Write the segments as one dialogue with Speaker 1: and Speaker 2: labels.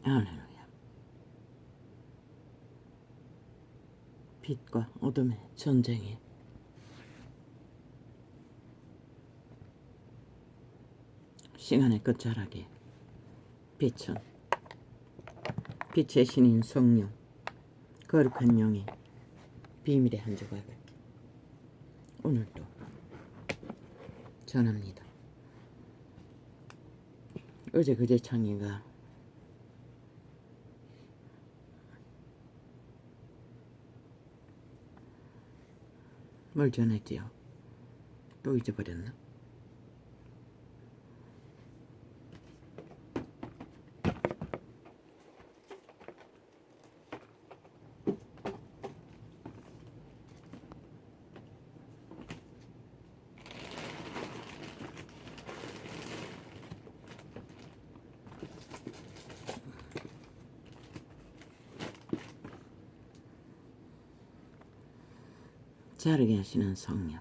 Speaker 1: 할렐루야. 빛과 어둠의 전쟁에 시간의 끝자락에 빛은 빛의 신인 성령, 거룩한 영의 비밀의 한 조각을 오늘도 전합니다. 어제 그제 창의가 뭘 전했지요? 또 잊어버렸나? 자르게 하시는 성령,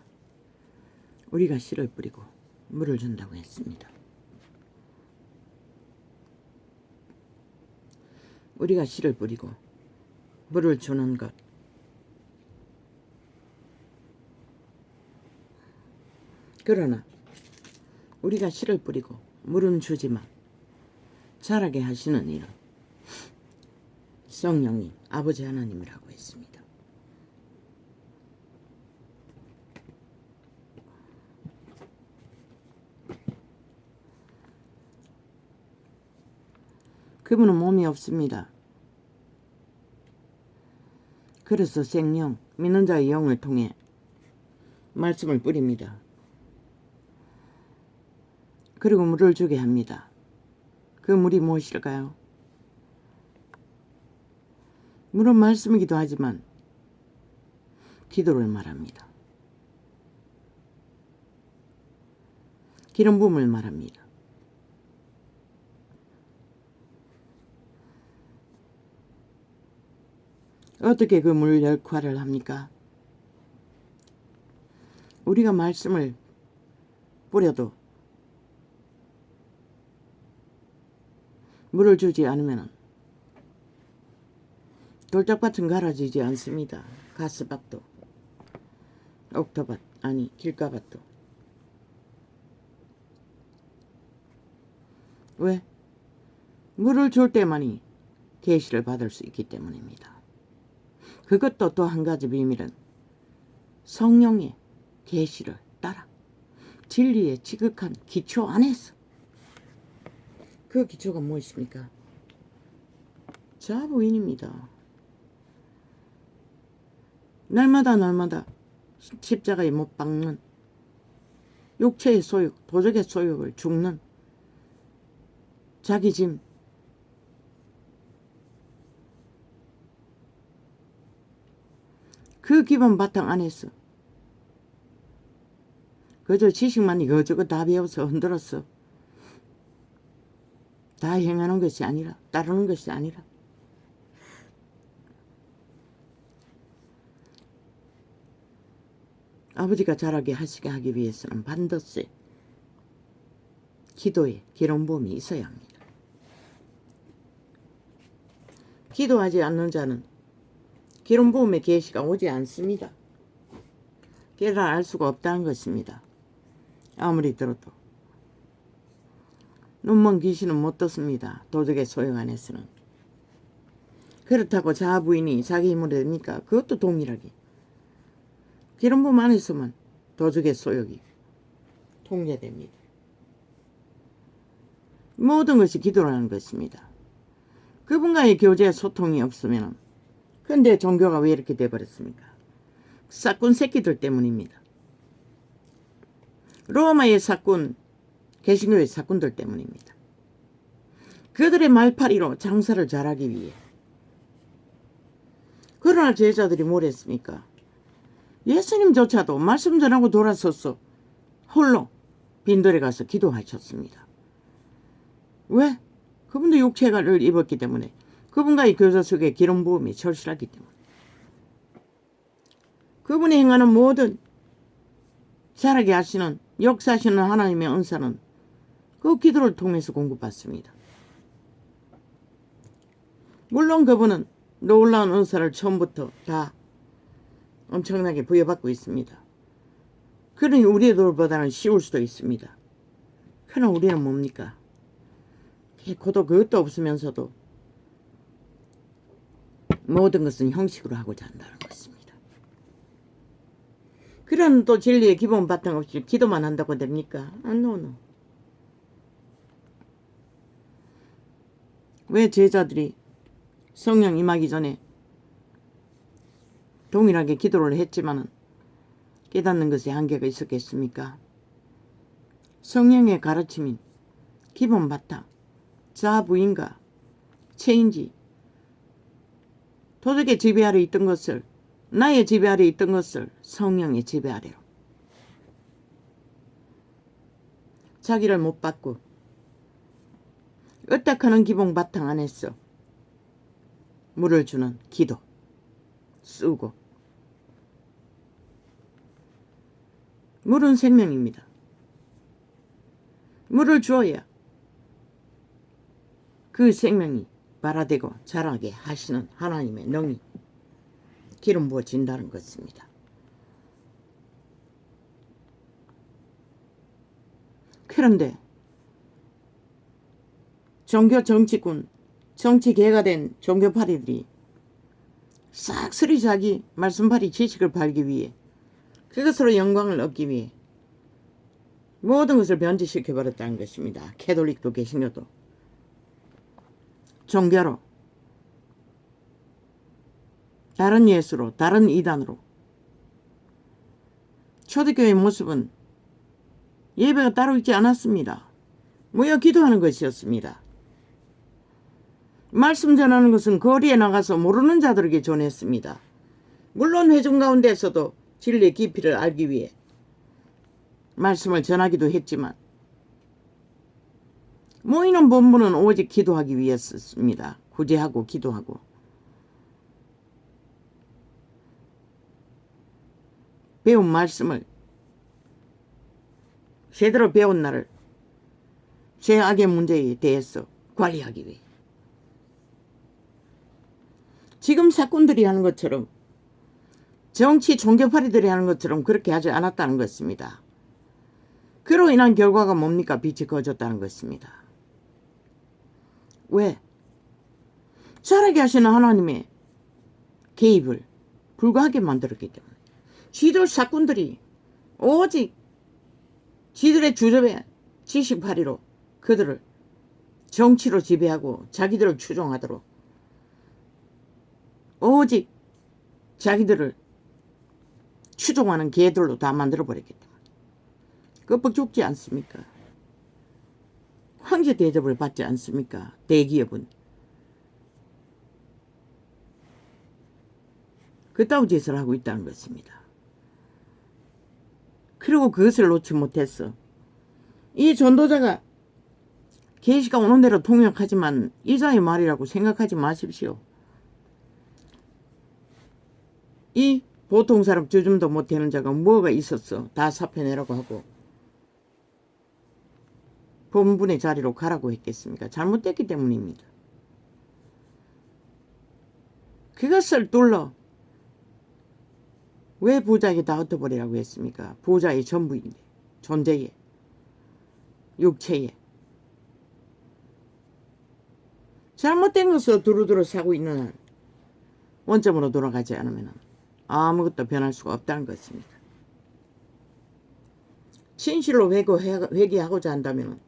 Speaker 1: 우리가 씨를 뿌리고 물을 준다고 했습니다. 우리가 씨를 뿌리고 물을 주는 것, 그러나 우리가 씨를 뿌리고 물은 주지만 자라게 하시는 일은 성령이 아버지 하나님이라고 했습니다. 그분은 몸이 없습니다. 그래서 생명, 믿는 자의 영을 통해 말씀을 뿌립니다. 그리고 물을 주게 합니다. 그 물이 무엇일까요? 물은 말씀이기도 하지만 기도를 말합니다. 기름 부음을 말합니다. 어떻게 그 물 역할을 합니까? 우리가 말씀을 뿌려도 물을 주지 않으면 돌짝밭은 갈아지지 않습니다. 가스밭도 옥토밭 아니 길가밭도. 왜? 물을 줄 때만이 계시를 받을 수 있기 때문입니다. 그것도 또 한 가지 비밀은 성령의 계시를 따라 진리의 지극한 기초 안에서. 그 기초가 무엇입니까? 자부인입니다. 날마다 십자가에 못 박는 육체의 소욕, 도적의 소욕을 죽는 자기 짐, 그 기본 바탕 안에서 그저 지식만 이거저거 다 배워서 흔들었어. 다 행하는 것이 아니라, 따르는 것이 아니라 아버지가 자라게 하시게 하기 위해서는 반드시 기도에 기름 부음이 있어야 합니다. 기도하지 않는 자는 기름 부음의 계시가 오지 않습니다. 깨달아 알 수가 없다는 것입니다. 아무리 들어도 눈먼 귀신은 못 듣습니다. 도적의 소용 안에서는. 그렇다고 자부인이 자기 힘으로 됩니까? 그것도 동일하게 기름 부음 안에서만 도적의 소욕이 통제됩니다. 모든 것이 기도라는 것입니다. 그분과의 교제 소통이 없으면, 근데 종교가 왜 이렇게 돼버렸습니까? 사꾼 새끼들 때문입니다. 로마의 사꾼, 개신교의 사꾼들 때문입니다. 그들의 말파리로 장사를 잘하기 위해. 그러나 제자들이 뭘 했습니까? 예수님조차도 말씀 전하고 돌아서서 홀로 빈들에 가서 기도하셨습니다. 왜? 그분도 육체를 입었기 때문에, 그분과의 교제 속에 기름 부음이 절실하기 때문에, 그분이 행하는 모든 자라게 하시는 역사하시는 하나님의 은사는 그 기도를 통해서 공급받습니다. 물론 그분은 놀라운 은사를 처음부터 다 엄청나게 부여받고 있습니다. 그러니 우리들보다는 쉬울 수도 있습니다. 그러나 우리는 뭡니까? 개코도 그것도 없으면서도 모든 것은 형식으로 하고자 한다는 것입니다. 그런 또 진리의 기본 바탕 없이 기도만 한다고 됩니까? 노. 왜 제자들이 성령 임하기 전에 동일하게 기도를 했지만은 깨닫는 것에 한계가 있었겠습니까? 성령의 가르침인 기본 바탕, 자부인과 체인지, 도덕의 지배 아래 있던 것을, 나의 지배 아래 있던 것을 성령의 지배 아래로 자기를 못 받고 어떡하는 기본 바탕 안에서 물을 주는 기도 쓰고, 물은 생명입니다. 물을 주어야 그 생명이 발화되고 자라게 하시는 하나님의 능이 기름 부어진다는 것입니다. 그런데 종교 정치군, 정치개가 된 종교파리들이 싹쓸이 자기 말씀파리 지식을 팔기 위해, 그것으로 영광을 얻기 위해 모든 것을 변질시켜버렸다는 것입니다. 캐톨릭도 개신교도 종교로, 다른 예수로, 다른 이단으로. 초대교회의 모습은 예배가 따로 있지 않았습니다. 모여 기도하는 것이었습니다. 말씀 전하는 것은 거리에 나가서 모르는 자들에게 전했습니다. 물론 회중 가운데서도 진리의 깊이를 알기 위해 말씀을 전하기도 했지만 모이는 본분은 오직 기도하기 위해서였습니다. 구제하고 기도하고. 배운 말씀을 제대로 배운 날을 죄악의 문제에 대해서 관리하기 위해. 지금 사건들이 하는 것처럼, 정치 종교파리들이 하는 것처럼 그렇게 하지 않았다는 것입니다. 그로 인한 결과가 뭡니까? 빛이 꺼졌다는 것입니다. 왜? 잘하게 하시는 하나님의 개입을 불가하게 만들었기 때문에. 쥐들 사꾼들이 오직 지들의 주접의 지식파리로 그들을 정치로 지배하고 자기들을 추종하도록 오직 자기들을 추종하는 개들로 다 만들어버렸기 때문에 껍벅 죽지 않습니까? 황제 대접을 받지 않습니까? 대기업은. 그따위 짓을 하고 있다는 것입니다. 그리고 그것을 놓지 못했어. 이 전도자가 계시가 오는 대로 통역하지만 이자의 말이라고 생각하지 마십시오. 이 보통 사람 주줌도 못하는 자가 뭐가 있었어. 다 사표내라고 하고 본분의 자리로 가라고 했겠습니까? 잘못됐기 때문입니다. 그것을 뚫러 왜 부자에게 다 흩어버리라고 했습니까? 부자의 전부인데, 존재에, 육체에. 잘못된 것으로 두루두루 사고 있는 한 원점으로 돌아가지 않으면 아무것도 변할 수가 없다는 것입니다. 진실로 회개하고자 한다면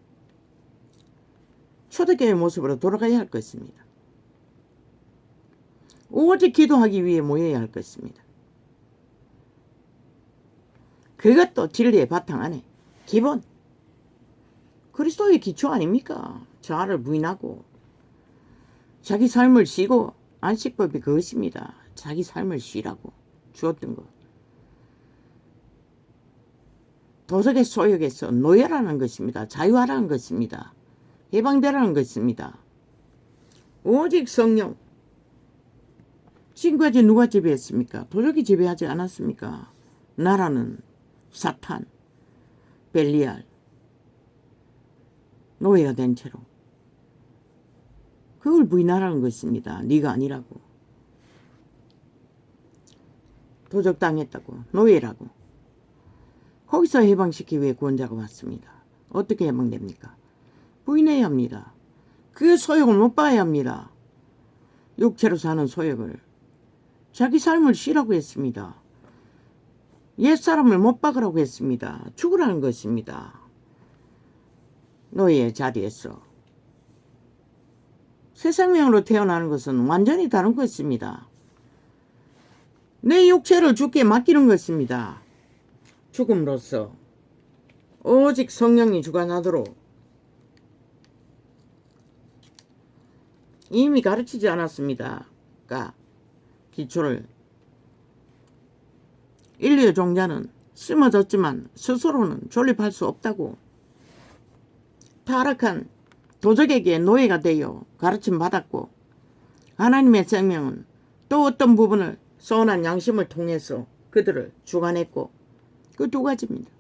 Speaker 1: 초대교회의 모습으로 돌아가야 할 것입니다. 오직 기도하기 위해 모여야 할 것입니다. 그것도 진리의 바탕 안에 기본, 그리스도의 기초 아닙니까? 자아를 부인하고 자기 삶을 쉬고, 안식법이 그것입니다. 자기 삶을 쉬라고 주었던 것. 도덕의 소욕에서 노예라는 것입니다. 자유하라는 것입니다. 해방되라는 것입니다. 오직 성령. 지금까지 누가 지배했습니까? 도적이 지배하지 않았습니까? 나라는 사탄, 벨리알, 노예가 된 채로. 그 그걸 부인하라는 것입니다. 네가 아니라고. 도적당했다고. 노예라고. 거기서 해방시키기 위해 구원자가 왔습니다. 어떻게 해방됩니까? 부인해야 합니다. 그 소욕을 못 봐야 합니다. 육체로 사는 소욕을. 자기 삶을 쉬라고 했습니다. 옛사람을 못 박으라고 했습니다. 죽으라는 것입니다. 노예의 자리에서. 새 생명으로 태어나는 것은 완전히 다른 것입니다. 내 육체를 주께 맡기는 것입니다. 죽음으로써 오직 성령이 주관하도록 이미 가르치지 않았습니까? 기초를. 인류의 종자는 심어졌지만 스스로는 존립할 수 없다고. 타락한 도적에게 노예가 되어 가르침 받았고, 하나님의 생명은 또 어떤 부분을 선한 양심을 통해서 그들을 주관했고, 그 두 가지입니다.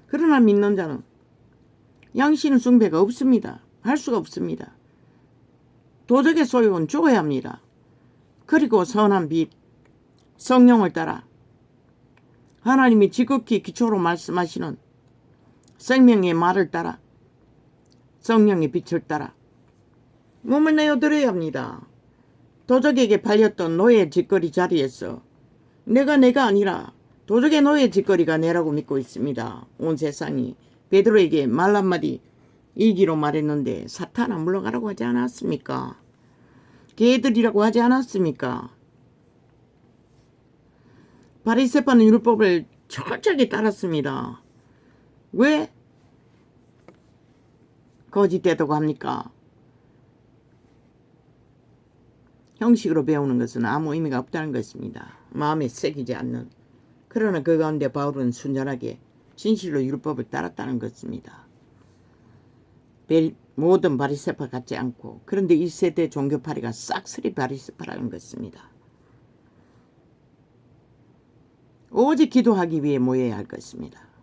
Speaker 1: 그러나 믿는 자는 양심 숭배가 없습니다. 할 수가 없습니다. 도적의 소욕은 죽어야 합니다. 그리고 선한 빛, 성령을 따라 하나님이 지극히 기초로 말씀하시는 생명의 말을 따라 성령의 빛을 따라 몸을 내어드려야 합니다. 도적에게 팔렸던 노예 짓거리 자리에서 내가 아니라 도적의 노예 짓거리가 내라고 믿고 있습니다. 온 세상이 베드로에게 말 한마디 이기로 말했는데 사탄아 물러가라고 하지 않았습니까? 개들이라고 하지 않았습니까? 바리새파는 율법을 철저하게 따랐습니다. 왜 거짓되다고 합니까? 형식으로 배우는 것은 아무 의미가 없다는 것입니다. 마음에 새기지 않는. 그러나 그 가운데 바울은 순전하게 진실로 율법을 따랐다는 것입니다. 모든 바리새파 같지 않고. 그런데 이 세대 종교파리가 싹쓸이 바리새파라는 것입니다. 오직 기도하기 위해 모여야 할 것입니다.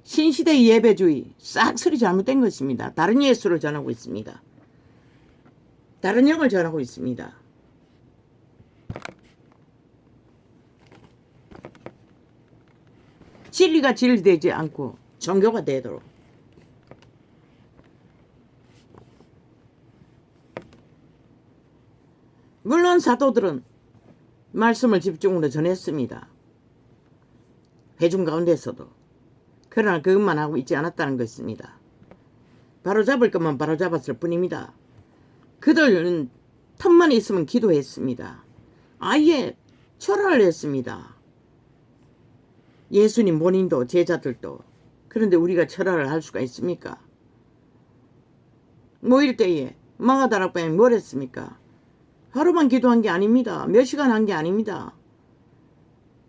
Speaker 1: 신시대의 예배주의 싹쓸이 잘못된 것입니다. 다른 예수를 전하고 있습니다. 다른 영을 전하고 있습니다. 진리가 진리되지 않고 종교가 되도록. 물론 사도들은 말씀을 집중으로 전했습니다. 회중 가운데서도. 그러나 그것만 하고 있지 않았다는 것입니다. 바로잡을 것만 바로잡았을 뿐입니다. 그들은 틈만 있으면 기도했습니다. 아예 철학을 했습니다. 예수님 본인도 제자들도. 그런데 우리가 철학을 할 수가 있습니까? 모일 때에 마가다락방에 뭘 했습니까? 하루만 기도한 게 아닙니다. 몇 시간 한 게 아닙니다.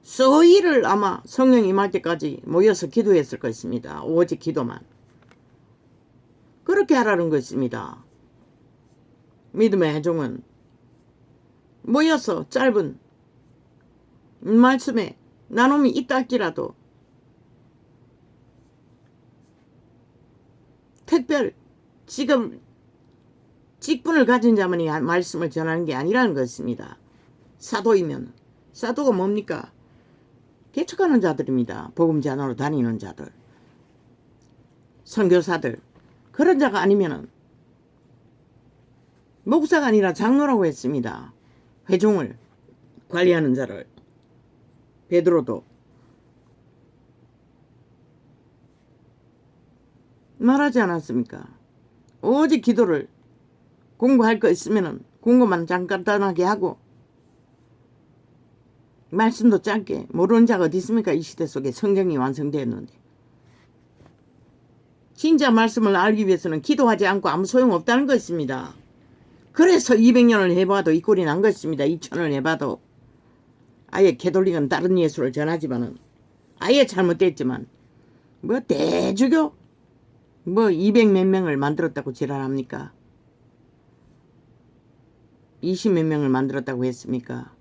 Speaker 1: 수일을 아마 성령 임할 때까지 모여서 기도했을 것입니다. 오직 기도만. 그렇게 하라는 것입니다. 믿음의 회중은 모여서 짧은 말씀에 나눔이 있다 할지라도 특별 지금 직분을 가진 자만이 말씀을 전하는 게 아니라는 것입니다. 사도이면 사도가 뭡니까? 개척하는 자들입니다. 복음 전하러 다니는 자들, 선교사들. 그런 자가 아니면은 목사가 아니라 장로라고 했습니다. 회중을 관리하는 자를. 베드로도 말하지 않았습니까? 오직 기도를 공부할 거 있으면은 공부만 간단하게 하고 말씀도 짧게. 모르는 자가 어디 있습니까? 이 시대 속에 성경이 완성되었는데. 진짜 말씀을 알기 위해서는 기도하지 않고 아무 소용없다는 것입니다. 그래서 200년을 해봐도 이 꼴이 난 것입니다. 2000을 해봐도. 아예 캐톨릭은 다른 예수를 전하지만은 아예 잘못됐지만 뭐 대주교 200 몇 명을 만들었다고 지랄합니까? 20 몇 명을 만들었다고 했습니까?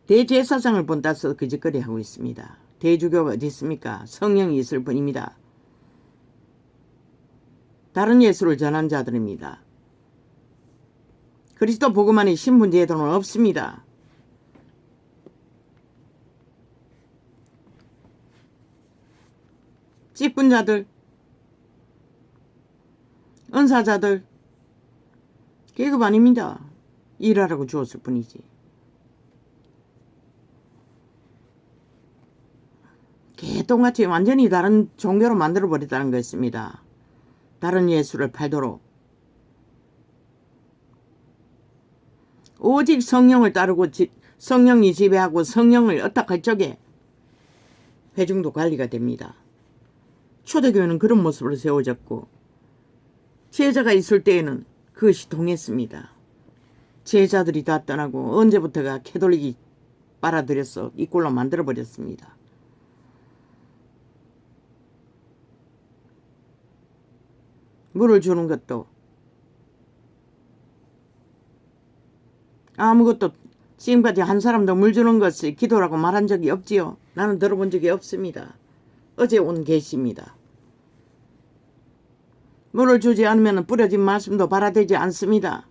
Speaker 1: 대제사장을 본따서 그 짓거리 하고 있습니다. 대주교가 어디 있습니까? 성령이 있을 뿐입니다. 다른 예수를 전한 자들입니다. 그리스도 복음 안에 신분 제도는 없습니다. 직분자들, 은사자들 계급 아닙니다. 일하라고 주었을 뿐이지. 개똥같이 완전히 다른 종교로 만들어버렸다는 것입니다. 다른 예수를 팔도록. 오직 성령을 따르고 성령이 지배하고 성령을 어떡할 적에 회중도 관리가 됩니다. 초대교회는 그런 모습으로 세워졌고 제자가 있을 때에는 그것이 통했습니다. 제자들이 다 떠나고 언제부터가 캐톨릭이 빨아들여서 이 꼴로 만들어버렸습니다. 물을 주는 것도 아무것도 지금까지 한 사람도 물 주는 것을 기도라고 말한 적이 없지요. 나는 들어본 적이 없습니다. 어제 온 계시입니다. 물을 주지 않으면 뿌려진 말씀도 발화되지 않습니다.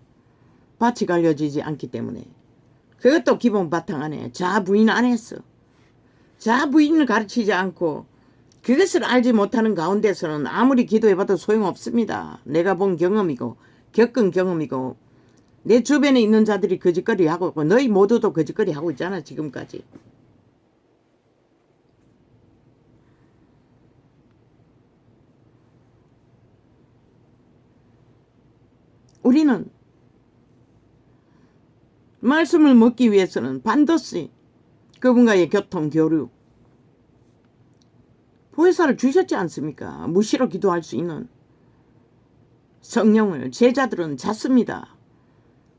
Speaker 1: 밭이 갈려지지 않기 때문에. 그것도 기본 바탕 안에 자부인 안에서. 자부인을 가르치지 않고 그것을 알지 못하는 가운데서는 아무리 기도해봐도 소용없습니다. 내가 본 경험이고 겪은 경험이고 내 주변에 있는 자들이 거짓거리 하고 있고 너희 모두도 거짓거리 하고 있잖아 지금까지. 우리는 말씀을 먹기 위해서는 반드시 그분과의 교통, 교류, 보혜사를 주셨지 않습니까? 무시로 기도할 수 있는 성령을 제자들은 잤습니다.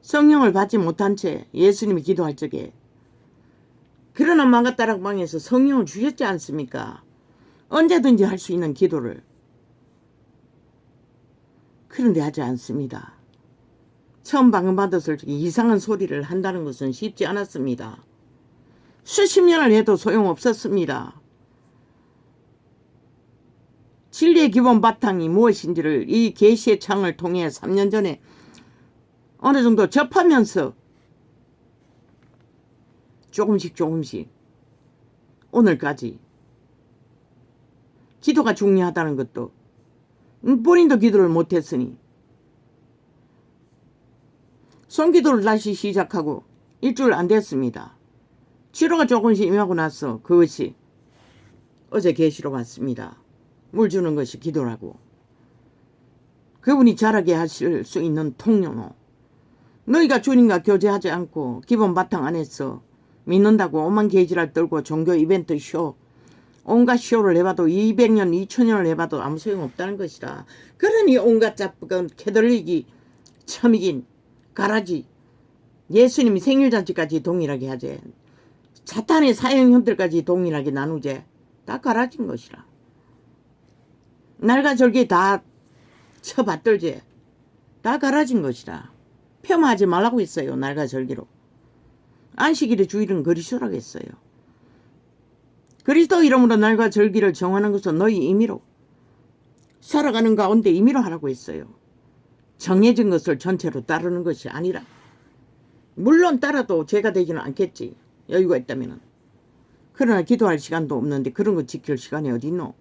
Speaker 1: 성령을 받지 못한 채 예수님이 기도할 적에 그러나 마가다락방에서 성령을 주셨지 않습니까? 언제든지 할 수 있는 기도를. 그런데 하지 않습니다. 처음 방언받았을 적에 이상한 소리를 한다는 것은 쉽지 않았습니다. 수십 년을 해도 소용없었습니다. 진리의 기본 바탕이 무엇인지를 이 계시의 창을 통해 3년 전에 어느 정도 접하면서 조금씩 오늘까지 기도가 중요하다는 것도 본인도 기도를 못했으니 손기도를 다시 시작하고 일주일 안 됐습니다. 치료가 조금씩 임하고 나서 그것이 어제 계시로 왔습니다. 물 주는 것이 기도라고. 그분이 자라게 하실 수 있는 통로로 너희가 주님과 교제하지 않고 기본 바탕 안에서 믿는다고 오만 개지랄 떨고 종교 이벤트 쇼 온갖 쇼를 해봐도 200년 2000년을 해봐도 아무 소용없다는 것이라. 그러니 온갖 잡은 캐톨릭이 처이긴 가라지 예수님이 생일잔치까지 동일하게 하재. 사탄의 사형형들까지 동일하게 나누재. 다 가라진 것이라. 날과 절기 다 쳐받들재. 다 가라진 것이라. 폄하하지 말라고 했어요. 날과 절기로. 안식일의 주일은 그리스도라고 했어요. 그리스도 이름으로 날과 절기를 정하는 것은 너희 임의로 살아가는 가운데 임의로 하라고 했어요. 정해진 것을 전체로 따르는 것이 아니라. 물론 따라도 죄가 되지는 않겠지. 여유가 있다면. 그러나 기도할 시간도 없는데 그런 거 지킬 시간이 어디 있노?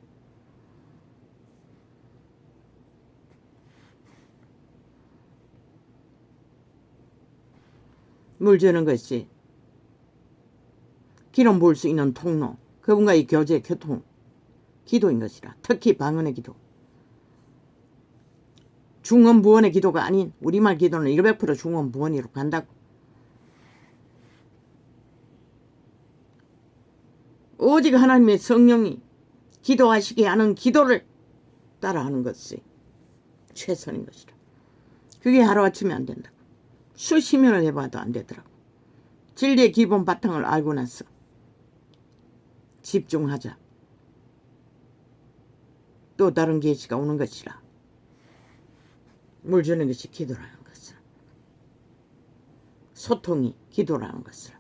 Speaker 1: 물 주는 것이 기름 부을 수 있는 통로, 그분과의 교제, 교통, 기도인 것이라. 특히 방언의 기도. 중언부언의 기도가 아닌 우리말 기도는 100% 중언부언으로 간다고. 오직 하나님의 성령이 기도하시게 하는 기도를 따라하는 것이 최선인 것이라. 그게 하루아침에 안 된다고. 수십 년을 해봐도 안 되더라고. 진리의 기본 바탕을 알고 나서 집중하자. 또 다른 계시가 오는 것이라. 물 주는 것이 기도라는 것을. 소통이 기도라는 것을.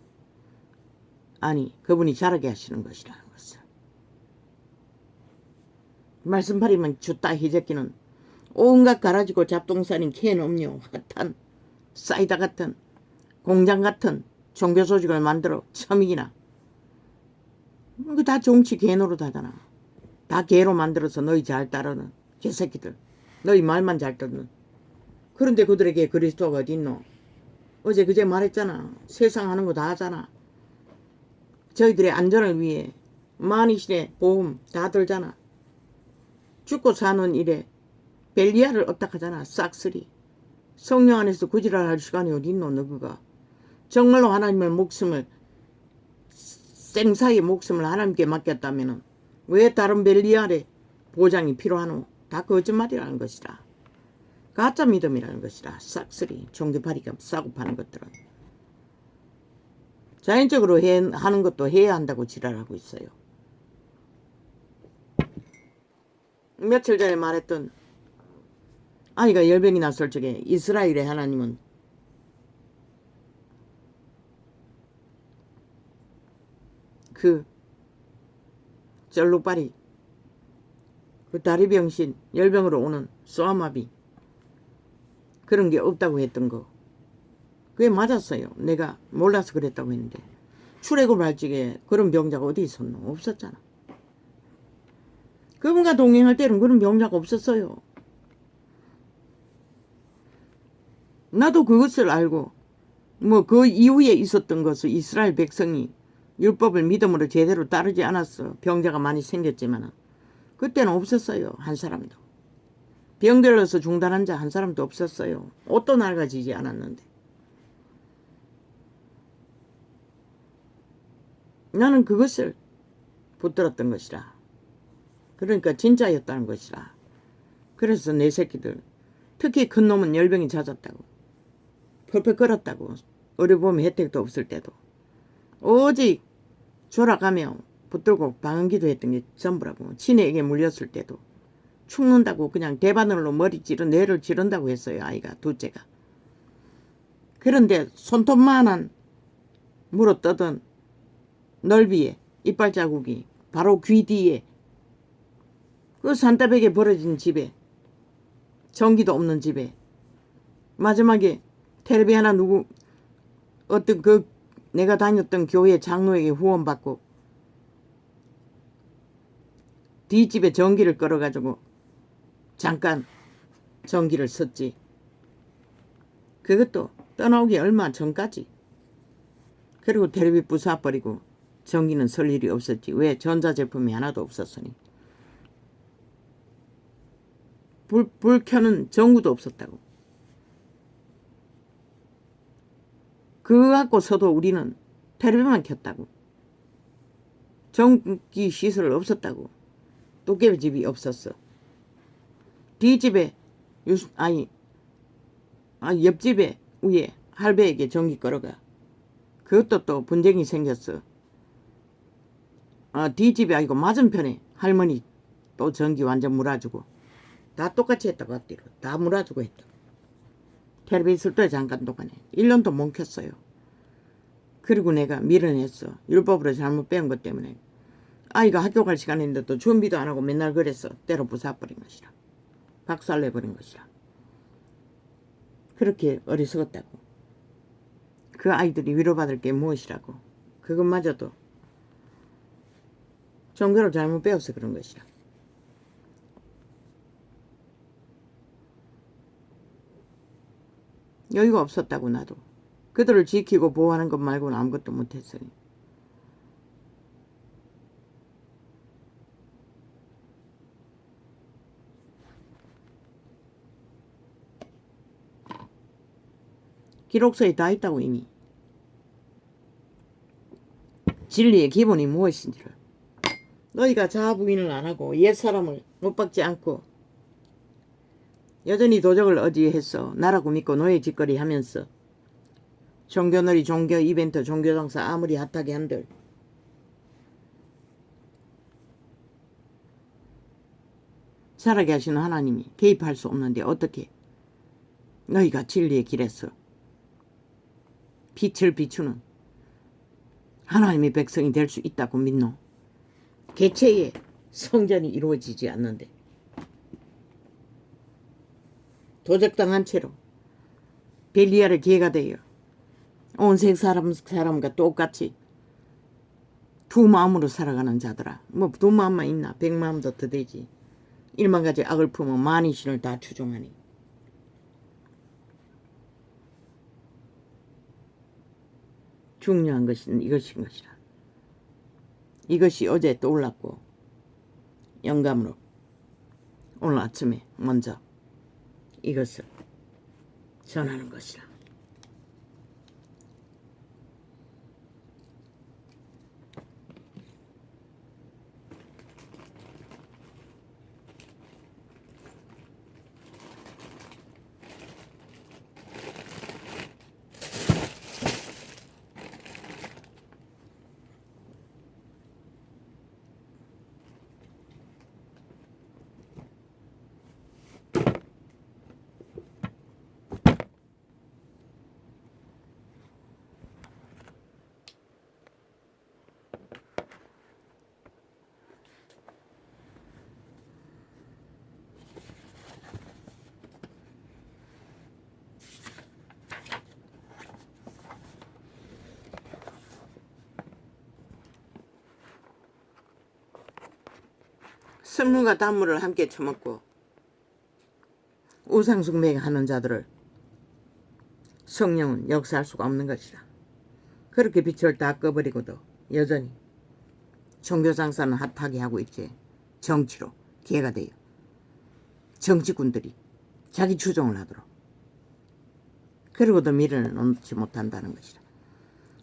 Speaker 1: 아니 그분이 자라게 하시는 것이라는 것을. 말씀 바리면 주따 희재끼는 온갖 가라지고 잡동사닌 캔 음료, 핫한 사이다 같은 공장 같은 종교 조직을 만들어 처먹이나. 이거 다 정치 개노릇 하잖아. 다 개로 만들어서 너희 잘 따르는 개새끼들. 너희 말만 잘 듣는. 그런데 그들에게 그리스도가 어디 있노? 어제 그제 말했잖아. 세상 하는 거 다 하잖아. 저희들의 안전을 위해 만이신의 보험 다 들잖아. 죽고 사는 일에 벨리아를 어떡하잖아. 싹쓸이. 성령 안에서 구지랄할 시간이 어디 있노 너그가. 정말로 하나님의 목숨을 생사의 목숨을 하나님께 맡겼다면 왜 다른 벨리알의 보장이 필요하노? 다 거짓말이라는 것이라. 가짜 믿음이라는 것이라. 싹쓸이 종교파리가 싸고 파는 것들은. 자연적으로 하는 것도 해야 한다고 지랄하고 있어요. 며칠 전에 말했던 아이가 열병이 났을 적에 이스라엘의 하나님은 그 쩔룩발이 그 다리병신 열병으로 오는 쏘아마비 그런 게 없다고 했던 거 그게 맞았어요. 내가 몰라서 그랬다고 했는데 출애굽 할 적에 그런 병자가 어디 있었노? 없었잖아. 그분과 동행할 때는 그런 병자가 없었어요. 나도 그것을 알고 뭐 그 이후에 있었던 것을 이스라엘 백성이 율법을 믿음으로 제대로 따르지 않았어. 병자가 많이 생겼지만 그때는 없었어요. 한 사람도. 병들어서 중단한 자 한 사람도 없었어요. 옷도 낡아지지 않았는데. 나는 그것을 붙들었던 것이라. 그러니까 진짜였다는 것이라. 그래서 내 새끼들 특히 큰 놈은 열병이 잦았다고. 펄펄 끓었다고. 어려보면 혜택도 없을 때도. 오직 졸아가며 붙들고 방언기도 했던 게 전부라고. 친애에게 물렸을 때도 죽는다고 그냥 대바늘로 머리 뇌를 찌른다고 했어요. 아이가 둘째가. 그런데 손톱만한 물어떠던 넓이에 이빨 자국이 바로 귀 뒤에 그 산다백에 버려진 집에 전기도 없는 집에 마지막에 텔레비 하나 어떤 그 내가 다녔던 교회 장로에게 후원받고 뒷집에 전기를 끌어가지고 잠깐 전기를 썼지. 그것도 떠나오기 얼마 전까지. 그리고 텔레비 부숴버리고 전기는 설 일이 없었지. 왜? 전자제품이 하나도 없었으니. 불 켜는 전구도 없었다고. 그거 갖고서도 우리는 텔레비만 켰다고. 전기 시설 없었다고. 도깨비 집이 없었어. 뒷집에 옆집에 위에 할배에게 전기 끌어가. 그것도 또 분쟁이 생겼어. 뒷집이 아니고 맞은편에 할머니 또 전기 완전 물어주고 다 똑같이 했다고 앞뒤로 다 물어주고 했다고. 텔레비 있을 때 잠깐 동안에 1년도 못 켰어요. 그리고 내가 밀어냈어. 율법으로 잘못 배운 것 때문에. 아이가 학교 갈 시간인데도 준비도 안 하고 맨날 그랬어. 때려 부숴버린 것이라. 박살내버린 것이라. 그렇게 어리석었다고. 그 아이들이 위로받을 게 무엇이라고. 그것마저도 종교를 잘못 배워서 그런 것이라. 여유가 없었다고 나도. 그들을 지키고 보호하는 것 말고는 아무것도 못했어요. 기록서에 다 있다고 이미. 진리의 기본이 무엇인지를. 너희가 자아부인을 안 하고 옛사람을 못 박지 않고 여전히 도적을 의지했어. 나라고 믿고 노예 짓거리 하면서 종교놀이, 종교 이벤트, 종교 장사 아무리 핫하게 한들 살아계 하시는 하나님이 개입할 수 없는데 어떻게 너희가 진리의 길에서 빛을 비추는 하나님의 백성이 될 수 있다고 믿노? 개체의 성전이 이루어지지 않는데 도적당한 채로 벨리알의 개가 되어 온 세상 사람과 똑같이 두 마음으로 살아가는 자들아. 뭐 두 마음만 있나? 100마음도 더 되지. 1만 가지 악을 품어 만이 신을 다 추종하니. 중요한 것은 이것인 것이라. 이것이 어제 떠올랐고 영감으로 오늘 아침에 먼저 이것을 전하는 것이라. 선물과 단물을 함께 처먹고 우상숭배하는 자들을 성령은 역사할 수가 없는 것이라. 그렇게 빛을 다 꺼버리고도 여전히 종교장사는 핫하게 하고 있지. 정치로 기회가 돼요. 정치군들이 자기 추종을 하도록. 그러고도 미련을 놓지 못한다는 것이라.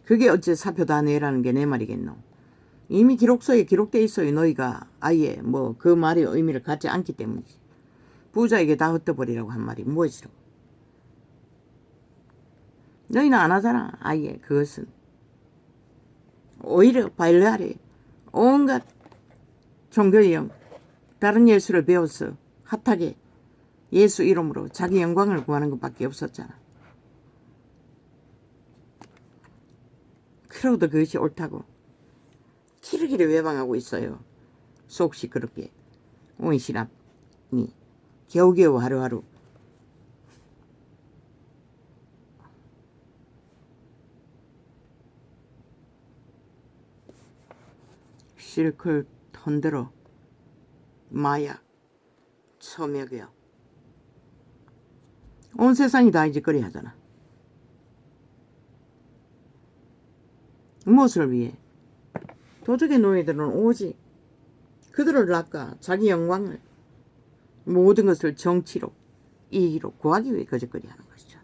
Speaker 1: 그게 어째 사표 다 내라는 게 내 말이겠노. 이미 기록서에 기록돼 있어요. 너희가 아예 뭐 그 말의 의미를 갖지 않기 때문이지. 부자에게 다 흩어버리라고 한 말이 무엇이라고. 너희는 안 하잖아. 아예 그것은. 오히려 바일레알에 온갖 종교의 영, 다른 예수를 배워서 핫하게 예수 이름으로 자기 영광을 구하는 것밖에 없었잖아. 그러고도 그것이 옳다고 기르기를 외방하고 있어요. 속 시끄럽게 온 신압이 겨우겨우 하루하루 실클 턴들어 마약 처먹여 온 세상이 다 이제 그리 하잖아. 무엇을 위해? 도적의 노예들은 오직 그들을 낚아 자기 영광을 모든 것을 정치로 이익으로 구하기 위해 거짓거리 하는 것이죠.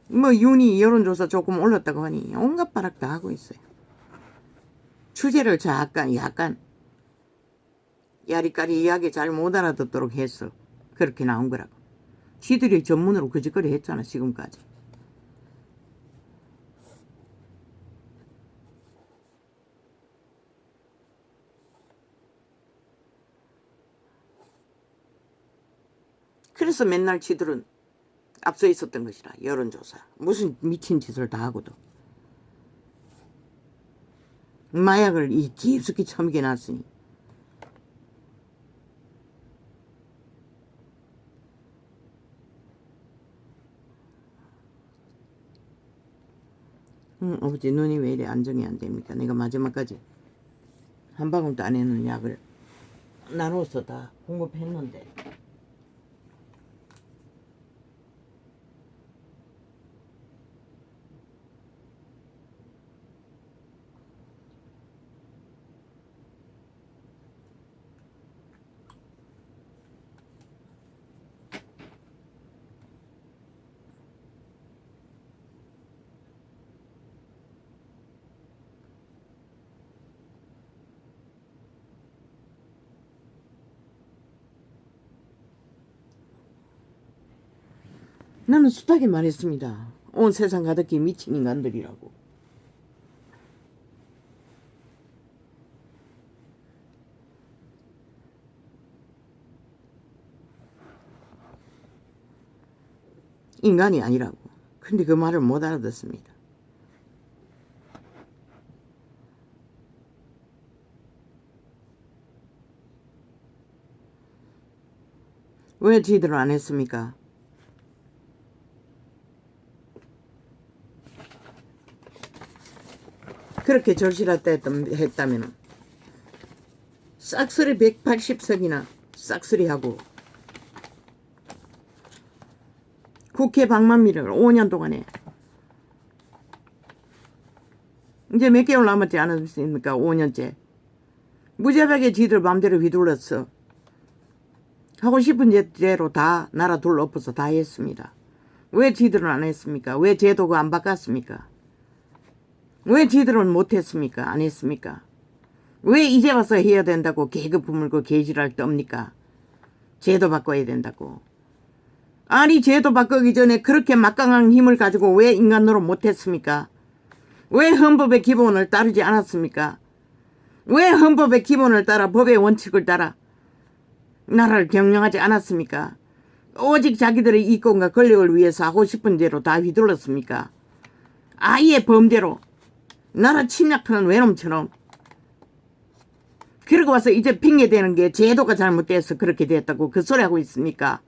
Speaker 1: 뭐 윤희 여론조사 조금 올랐다고 하니 온갖 바락 다 하고 있어요. 주제를 약간 야리까리 이야기 잘 못 알아듣도록 해서 그렇게 나온 거라고. 지들이 전문으로 거짓거리 했잖아 지금까지. 그래서 맨날 지들은 앞서 있었던 것이라. 여론조사 무슨 미친 짓을 다 하고도 마약을 이 깊숙이 처먹여 놨으니 아버지 눈이 왜 이래 안정이 안 됩니까? 내가 마지막까지 한 방울도 안 해놓은 약을 나눠서 다 공급했는데 나는 숱하게 말했습니다. 온 세상 가득히 미친 인간들이라고. 인간이 아니라고. 근데 그 말을 못 알아듣습니다. 왜 지들은 안 했습니까? 그렇게 절실했다면 싹쓸이 180석이나 싹쓸이하고 국회 방만미를 5년 동안에 이제 몇 개월 남았지 않았습니까? 5년째 무자백에 지들 맘대로 휘둘렀어. 하고 싶은 대로 다 나라 둘러엎어서 다 했습니다. 왜 지들은 안 했습니까? 왜 제도가 안 바꿨습니까? 왜 지들은 못했습니까? 안 했습니까? 왜 이제 와서 해야 된다고 개그 부물고 개지랄 떱니까? 제도 바꿔야 된다고. 아니 제도 바꾸기 전에 그렇게 막강한 힘을 가지고 왜 인간노릇 못했습니까? 왜 헌법의 기본을 따르지 않았습니까? 왜 헌법의 기본을 따라 법의 원칙을 따라 나라를 경영하지 않았습니까? 오직 자기들의 이권과 권력을 위해서 하고 싶은 대로 다 휘둘렀습니까? 아예 범죄로 나라 침략하는 외놈처럼. 그러고 와서 이제 핑계대는 게 제도가 잘못돼서 그렇게 됐다고 그 소리 하고 있습니까?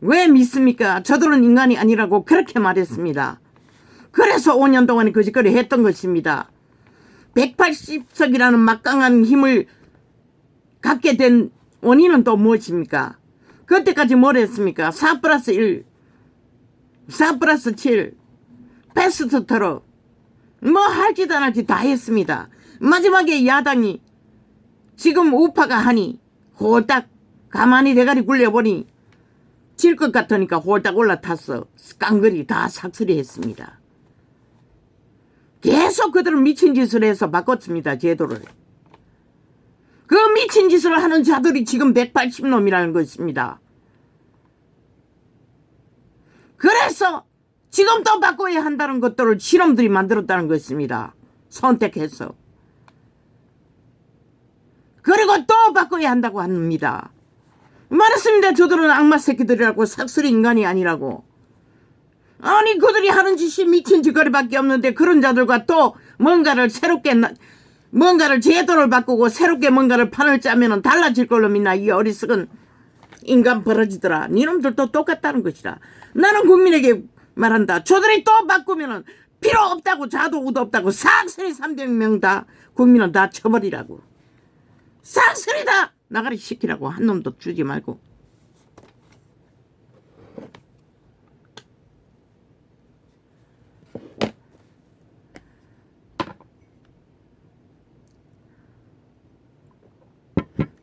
Speaker 1: 왜 믿습니까? 저들은 인간이 아니라고 그렇게 말했습니다. 그래서 5년 동안 거짓거리 했던 것입니다. 180석이라는 막강한 힘을 갖게 된 원인은 또 무엇입니까? 그때까지 뭘 했습니까? 4+1, 4+7, 패스트 트럭, 뭐 할짓 안 할짓 다 했습니다. 마지막에 야당이 지금 우파가 하니 홀딱 가만히 대가리 굴려보니 질 것 같으니까 홀딱 올라탔어. 깡그리 다 삭스리 했습니다. 계속 그들은 미친 짓을 해서 바꿨습니다. 제도를. 그 미친 짓을 하는 자들이 지금 180놈이라는 것입니다. 그래서 지금 또 바꿔야 한다는 것들을 실험들이 만들었다는 것입니다. 선택해서. 그리고 또 바꿔야 한다고 합니다. 말했습니다. 저들은 악마 새끼들이라고 삭슬이 인간이 아니라고. 아니 그들이 하는 짓이 미친 짓거리밖에 없는데 그런 자들과 또 뭔가를 새롭게 뭔가를 제도를 바꾸고 새롭게 뭔가를 판을 짜면은 달라질 걸로 믿나 이 어리석은 인간 버러지더라. 니놈들도 똑같다는 것이라. 나는 국민에게 말한다. 저들이 또 바꾸면은 필요 없다고 자도 우도 없다고 싹쓸이 300명 다 국민은 다 쳐버리라고. 싹쓸이다 나가리 시키라고. 한 놈도 주지 말고.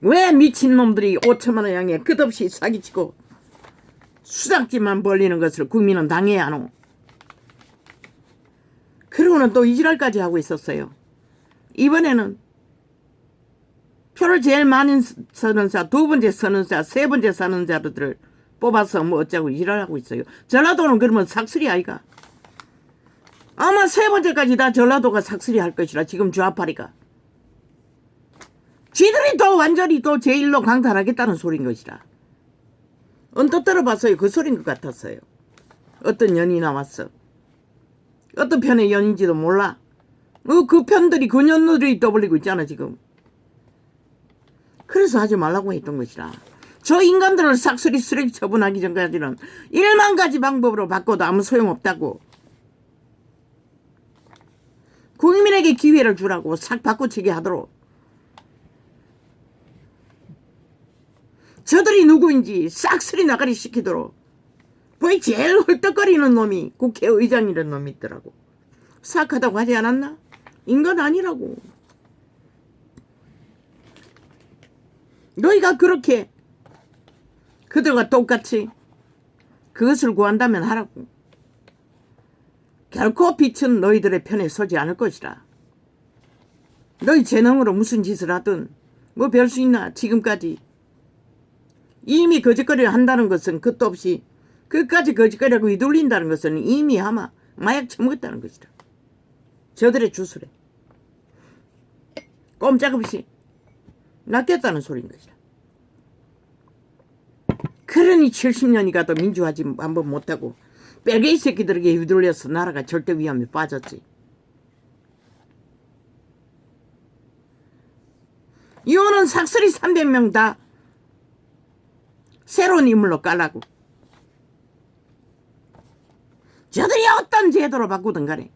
Speaker 1: 왜 미친놈들이 5천만 원 양에 끝없이 사기치고 수작지만 벌리는 것을 국민은 당해야 하노. 그러고는 또 이지랄까지 하고 있었어요. 이번에는 표를 제일 많이 서는 자, 두 번째 서는 자, 세 번째 사는 자들을 뽑아서 뭐 어쩌고 일하고 있어요. 전라도는 그러면 삭슬이 아이가. 아마 세 번째까지 다 전라도가 삭슬이 할 것이라 지금 좌파리가. 쥐들이 또 완전히 또 제1로 강탈하겠다는 소린 것이라. 언뜻 들어봤어요. 그 소린 것 같았어요. 어떤 연이 나왔어. 어떤 편의 연인지도 몰라. 그 편들이 그 년들이 떠벌리고 있잖아 지금. 그래서 하지 말라고 했던 것이라. 저 인간들을 싹쓸이 쓰레기 처분하기 전까지는 1만 가지 방법으로 바꿔도 아무 소용없다고. 국민에게 기회를 주라고 싹 바꾸치게 하도록. 저들이 누구인지 싹쓸이 나가리 시키도록. 거의 제일 헐떡거리는 놈이 국회의장이라는 놈이 있더라고. 싹하다고 하지 않았나? 인간 아니라고. 너희가 그렇게 그들과 똑같이 그것을 구한다면 하라고. 결코 빛은 너희들의 편에 서지 않을 것이라. 너희 재능으로 무슨 짓을 하든 뭐 별 수 있나. 지금까지 이미 거짓거리를 한다는 것은 끝도 없이 끝까지 거짓거리하고 휘둘린다는 것은 이미 아마 마약 처먹었다는 것이다. 저들의 주술에 꼼짝없이 낚였다는 소리인 것이다. 그러니 70년이 가도 민주화지 한번 못하고 뺄개이 새끼들에게 휘둘려서 나라가 절대 위험에 빠졌지. 이혼은 삭슬이 300명 다 새로운 인물로 깔라고. 저들이 어떤 제도로 바꾸든 간에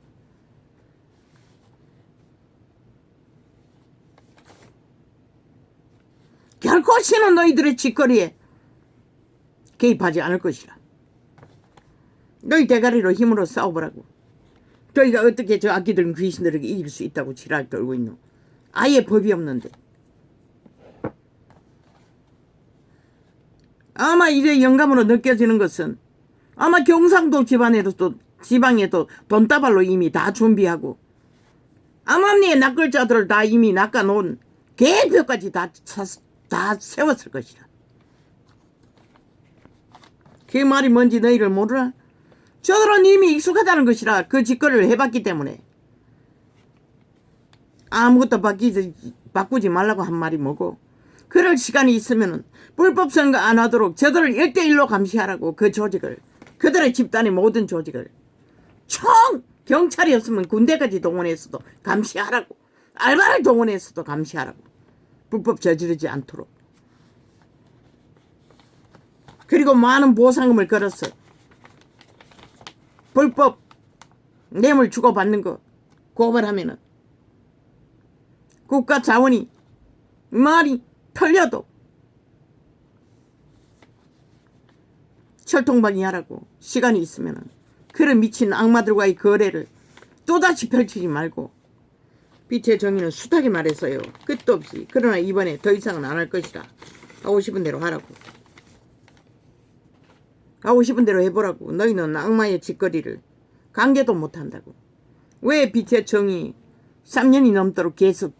Speaker 1: 결코 신은 너희들의 짓거리에 개입하지 않을 것이라. 너희 대가리로 힘으로 싸워보라고. 너희가 어떻게 저 악기들 귀신들에게 이길 수 있다고 지랄 떨고 있노. 아예 법이 없는데. 아마 이제 영감으로 느껴지는 것은 아마 경상도 지방에도 돈다발로 이미 다 준비하고 암암리의 낚을자들을 다 이미 낚아놓은 계획표까지 다 세웠을 것이다. 그 말이 뭔지 너희를 모르나? 저들은 이미 익숙하다는 것이라. 그 짓거리를 해봤기 때문에. 아무것도 바꾸지 말라고 한 말이 뭐고, 그럴 시간이 있으면 불법 선거 안 하도록 저들을 1대1로 감시하라고. 그 조직을, 그들의 집단의 모든 조직을 총 경찰이 없으면 군대까지 동원해서도 감시하라고. 알바를 동원해서도 감시하라고. 불법 저지르지 않도록. 그리고 많은 보상금을 걸었어. 불법 뇌물 주고받는 거 고발하면은 국가 자원이 말이 털려도 철통방이 하라고. 시간이 있으면은 그런 미친 악마들과의 거래를 또다시 펼치지 말고. 빛의 정의는 숱하게 말했어요. 끝도 없이. 그러나 이번에 더 이상은 안 할 것이라. 하고 싶은 대로 하라고. 하고 싶은 대로 해보라고. 너희는 악마의 짓거리를 강개도 못한다고. 왜 빛의 정의 3년이 넘도록 계속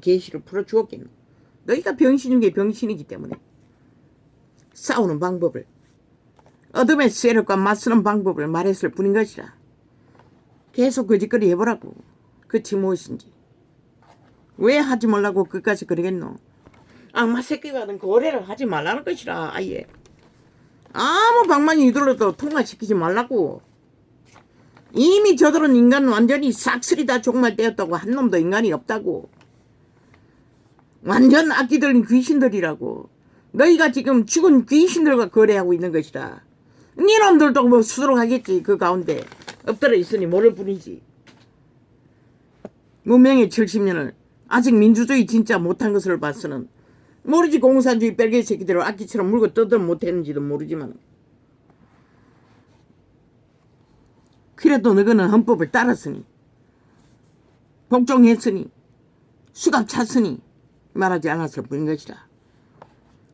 Speaker 1: 계시를 풀어주었겠노. 너희가 병신 중에 병신이기 때문에. 싸우는 방법을, 어둠의 세력과 맞서는 방법을 말했을 뿐인 것이라. 계속 그 짓거리 해보라고. 끝이 무엇인지. 왜 하지 말라고 끝까지 그러겠노. 악마 새끼가는 거래를 하지 말라는 것이라. 아예 아무 방망이 이들어도 통과시키지 말라고. 이미 저들은 인간은 완전히 싹쓸이 다 종말되었다고. 한 놈도 인간이 없다고. 완전 악기들은 귀신들이라고. 너희가 지금 죽은 귀신들과 거래하고 있는 것이다. 니놈들도 뭐 수두룩하겠지. 그 가운데 엎드려 있으니 모를 뿐이지. 문명의 70년을 아직 민주주의 진짜 못한 것을 봐서는 모르지. 공산주의 뺄개 새끼들을 악기처럼 물고 뜯어 못했는지도 모르지만 그래도 너희는 헌법을 따랐으니, 복종했으니, 수갑 찼으니 말하지 않았을 뿐인 것이라.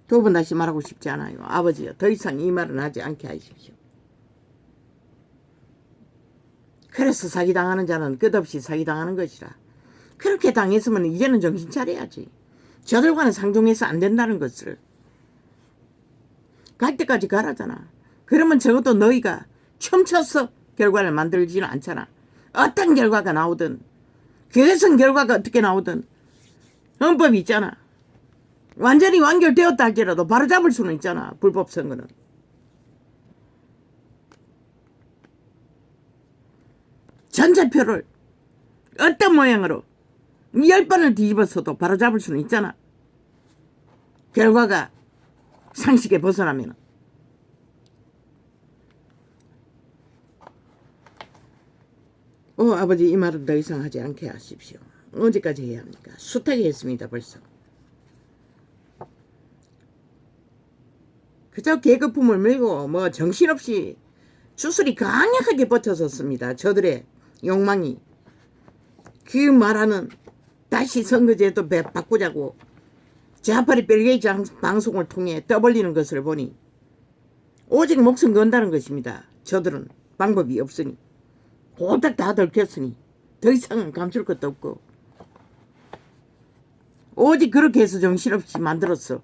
Speaker 1: 두 번 다시 말하고 싶지 않아요. 아버지여, 더 이상 이 말은 하지 않게 하십시오. 그래서 사기당하는 자는 끝없이 사기당하는 것이라. 그렇게 당했으면 이제는 정신 차려야지. 저들과는 상종해서 안 된다는 것을. 갈 때까지 가라잖아. 그러면 적어도 너희가 춤춰서 결과를 만들지는 않잖아. 어떤 결과가 나오든, 그것은 결과가 어떻게 나오든 헌법이 있잖아. 완전히 완결되었다 할지라도 바로잡을 수는 있잖아. 불법 선거는. 전자표를 어떤 모양으로 10번을 뒤집어서도 바로잡을 수는 있잖아. 결과가 상식에 벗어나면. 아버지, 이 말은 더 이상 하지 않게 하십시오. 언제까지 해야 합니까? 숱하게 했습니다. 벌써. 그저 계급품을 밀고 뭐 정신없이 주술이 강력하게 버텨섰습니다. 저들의 욕망이. 그 말하는 다시 선거제도 바꾸자고 좌파리 벨게이 방송을 통해 떠벌리는 것을 보니 오직 목숨 건다는 것입니다. 저들은 방법이 없으니, 홀딱 다 들켰으니 더 이상은 감출 것도 없고, 오직 그렇게 해서 정신없이 만들었어.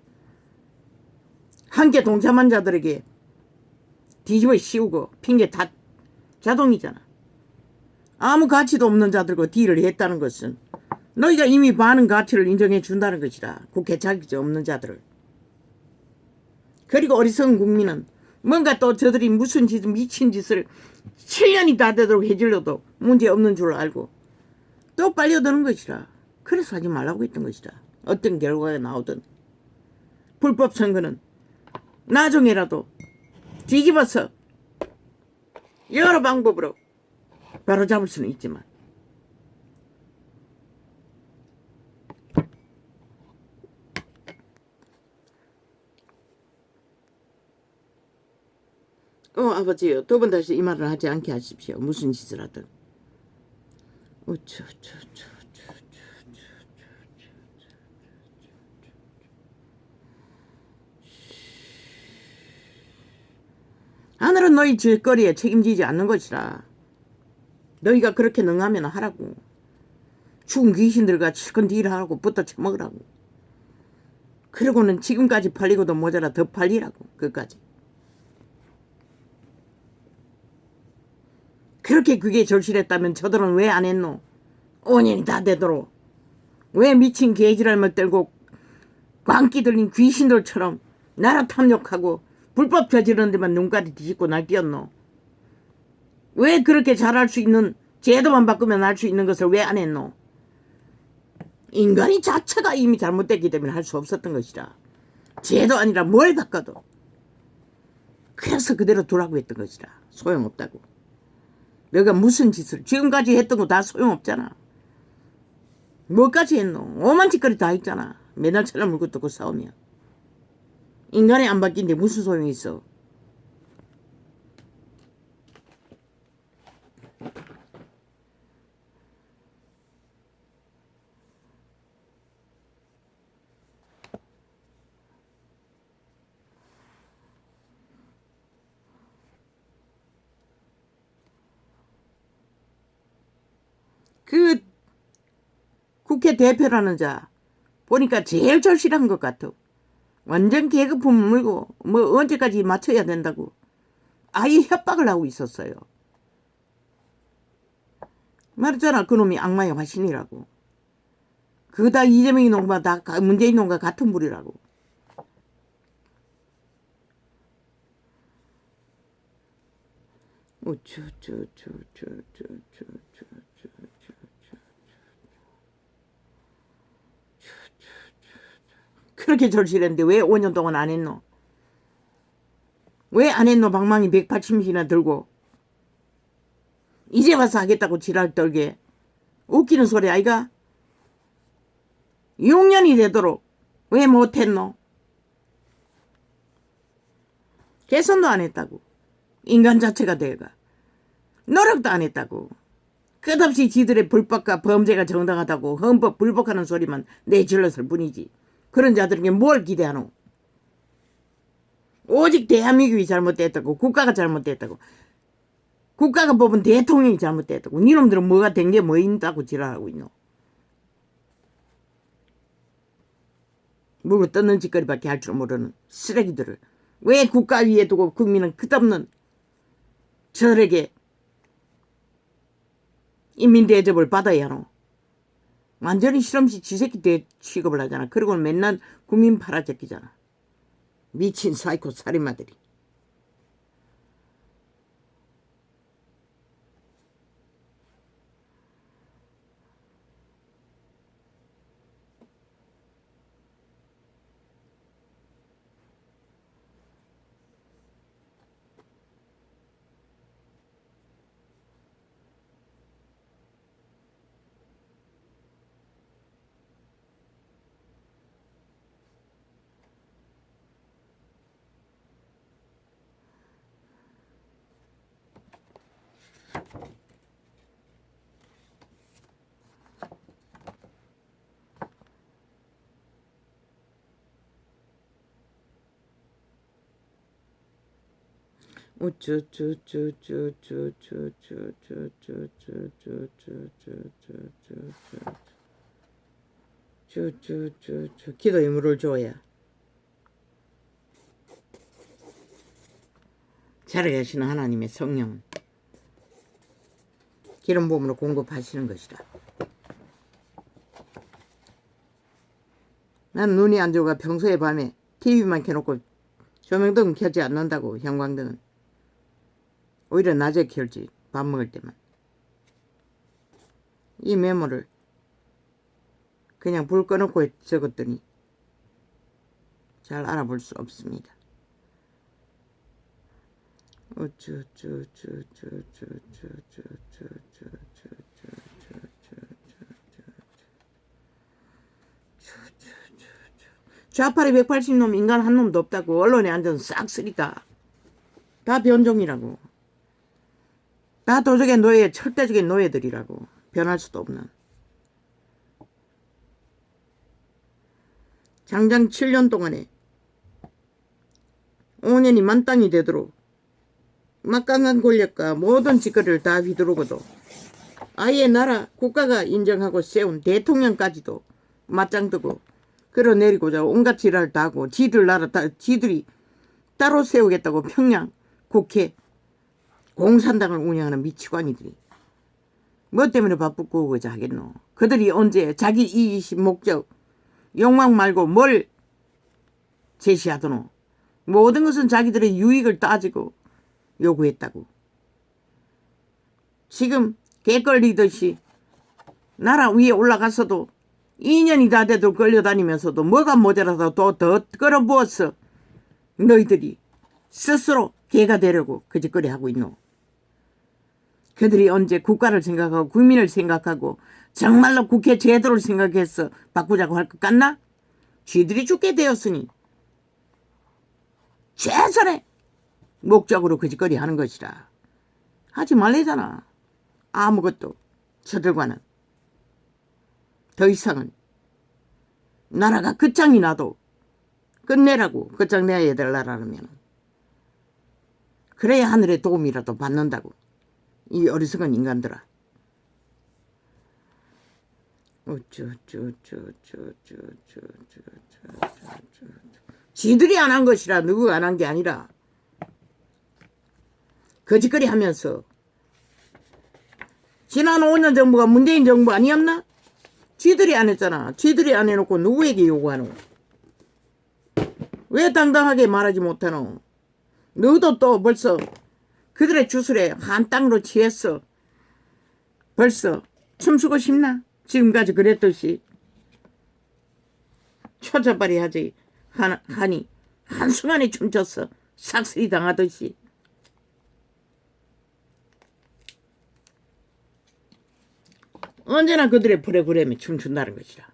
Speaker 1: 함께 동참한 자들에게 뒤집어 씌우고 핑계 다 자동이잖아. 아무 가치도 없는 자들과 딜을 했다는 것은 너희가 이미 많은 가치를 인정해 준다는 것이다. 국회 자격이 없는 자들을. 그리고 어리석은 국민은 뭔가 또 저들이 무슨 미친 짓을 7년이 다 되도록 해질러도 문제없는 줄 알고 또 빨려드는 것이라. 그래서 하지 말라고 했던 것이다. 어떤 결과가 나오든. 불법 선거는 나중에라도 뒤집어서 여러 방법으로 바로 잡을 수는 있지만 아버지요, 두 번 다시 이 말을 하지 않게 하십시오. 무슨 짓을 하든. 하늘은 너희 질거리에 책임지지 않는 것이라. 너희가 그렇게 능하면 하라고. 죽은 귀신들과 실컷 딜하라고 붙어 처먹으라고. 그러고는 지금까지 팔리고도 모자라 더 팔리라고. 그까지. 그렇게 그게 절실했다면 저들은 왜 안 했노? 5년이 다 되도록. 왜 미친 개지랄만 떨고 광기 들린 귀신들처럼 나라 탐욕하고 불법 저지르는 데만 눈까지 뒤집고 날뛰었노? 왜 그렇게 잘할 수 있는, 제도만 바꾸면 할 수 있는 것을 왜 안 했노? 인간이 자체가 이미 잘못됐기 때문에 할 수 없었던 것이라. 제도 아니라 뭘 바꿔도. 그래서 그대로 두라고 했던 것이라. 소용없다고. 너가 무슨 짓을 지금까지 했던 거 다 소용없잖아. 뭐까지 했노? 오만 짓거리 다 했잖아. 맨날 차를 물고 뜯고 싸우면. 인간이 안 바뀐데 무슨 소용이 있어? 그 국회 대표라는 자 보니까 제일 절실한 것 같아. 완전 계급품 물고 뭐 언제까지 맞춰야 된다고 아예 협박을 하고 있었어요. 말했잖아, 그놈이 악마의 화신이라고. 그거 다 이재명이 놈과 다 문재인 놈과 같은 불이라고. 그렇게 절실했는데 왜 5년 동안 안 했노? 왜 안 했노? 방망이 180이나 들고 이제 와서 하겠다고 지랄 떨게. 웃기는 소리 아이가? 6년이 되도록 왜 못했노? 개선도 안 했다고. 인간 자체가 돼가 노력도 안 했다고. 끝없이 지들의 불법과 범죄가 정당하다고 헌법 불복하는 소리만 내질렀을 뿐이지. 그런 자들에게 뭘 기대하노? 오직 대한민국이 잘못됐다고. 국가가 잘못됐다고. 국가가 뽑은 대통령이 잘못됐다고. 니놈들은 뭐가 된 게 뭐 있다고 지랄하고 있노? 물고 뜯는 짓거리밖에 할 줄 모르는 쓰레기들을 왜 국가 위에 두고 국민은 끝없는 저들에게 인민 대접을 받아야 하노? 완전히 실험실 쥐새끼 대 취급을 하잖아. 그리고는 맨날 국민 팔아제끼잖아. 미친 사이코 살인마들이. 기도의 물을 줘야 살아계시는 하나님의 성령은 기름 부음으로 공급하시는 것이다. 난 눈이 안 좋아 평소에 밤에 TV만 켜놓고 조명등은 켜지 않는다고. 형광등은 오히려 낮에 켤지. 밥 먹을 때만. 이 메모를 그냥 불 꺼놓고 적었더니 잘 알아볼 수 없습니다. 좌파리 180놈 인간 한 놈도 없다고. 언론에 앉아서 싹 쓰리다. 다 변종이라고. 다 도적의 노예, 철대적인 노예들이라고. 변할 수도 없는. 장장 7년 동안에 5년이 만땅이 되도록 막강한 권력과 모든 짓거리를 다 휘두르고도 아예 나라 국가가 인정하고 세운 대통령까지도 맞짱뜨고 끌어내리고자 온갖 지랄을 다 하고 지들이 따로 세우겠다고 평양 국회 공산당을 운영하는 미치광이들이 뭐 때문에 바쁘고 그자 하겠노. 그들이 언제 자기 이기심 목적 욕망 말고 뭘 제시하더노. 모든 것은 자기들의 유익을 따지고 요구했다고. 지금 개걸리듯이 나라 위에 올라가서도 2년이 다 돼도 끌려다니면서도 뭐가 모자라서 또 더 끌어부었어. 너희들이 스스로 개가 되려고 그 짓거리 하고 있노. 그들이 언제 국가를 생각하고 국민을 생각하고 정말로 국회 제도를 생각해서 바꾸자고 할 것 같나? 쥐들이 죽게 되었으니 최선의 목적으로 그 짓거리 하는 것이라. 하지 말래잖아. 아무것도 저들과는 더 이상은 나라가 끝장이 나도 끝내라고. 끝장내야 될 나라라면 그래야 하늘의 도움이라도 받는다고. 이 어리석은 인간들아. 지들이 안 한 것이라. 누구가 안 한 게 아니라 거짓거리 하면서. 지난 5년 정부가 문재인 정부 아니었나? 지들이 안 했잖아. 지들이 안 해놓고 누구에게 요구하노? 왜 당당하게 말하지 못하노? 너도 또 벌써 그들의 주술에 한 땅으로 취했어. 벌써 춤추고 싶나? 지금까지 그랬듯이 초자발이 하지 하니 한순간에 춤췄어. 삭슬이 당하듯이. 언제나 그들의 프로그램에 춤춘다는 것이라.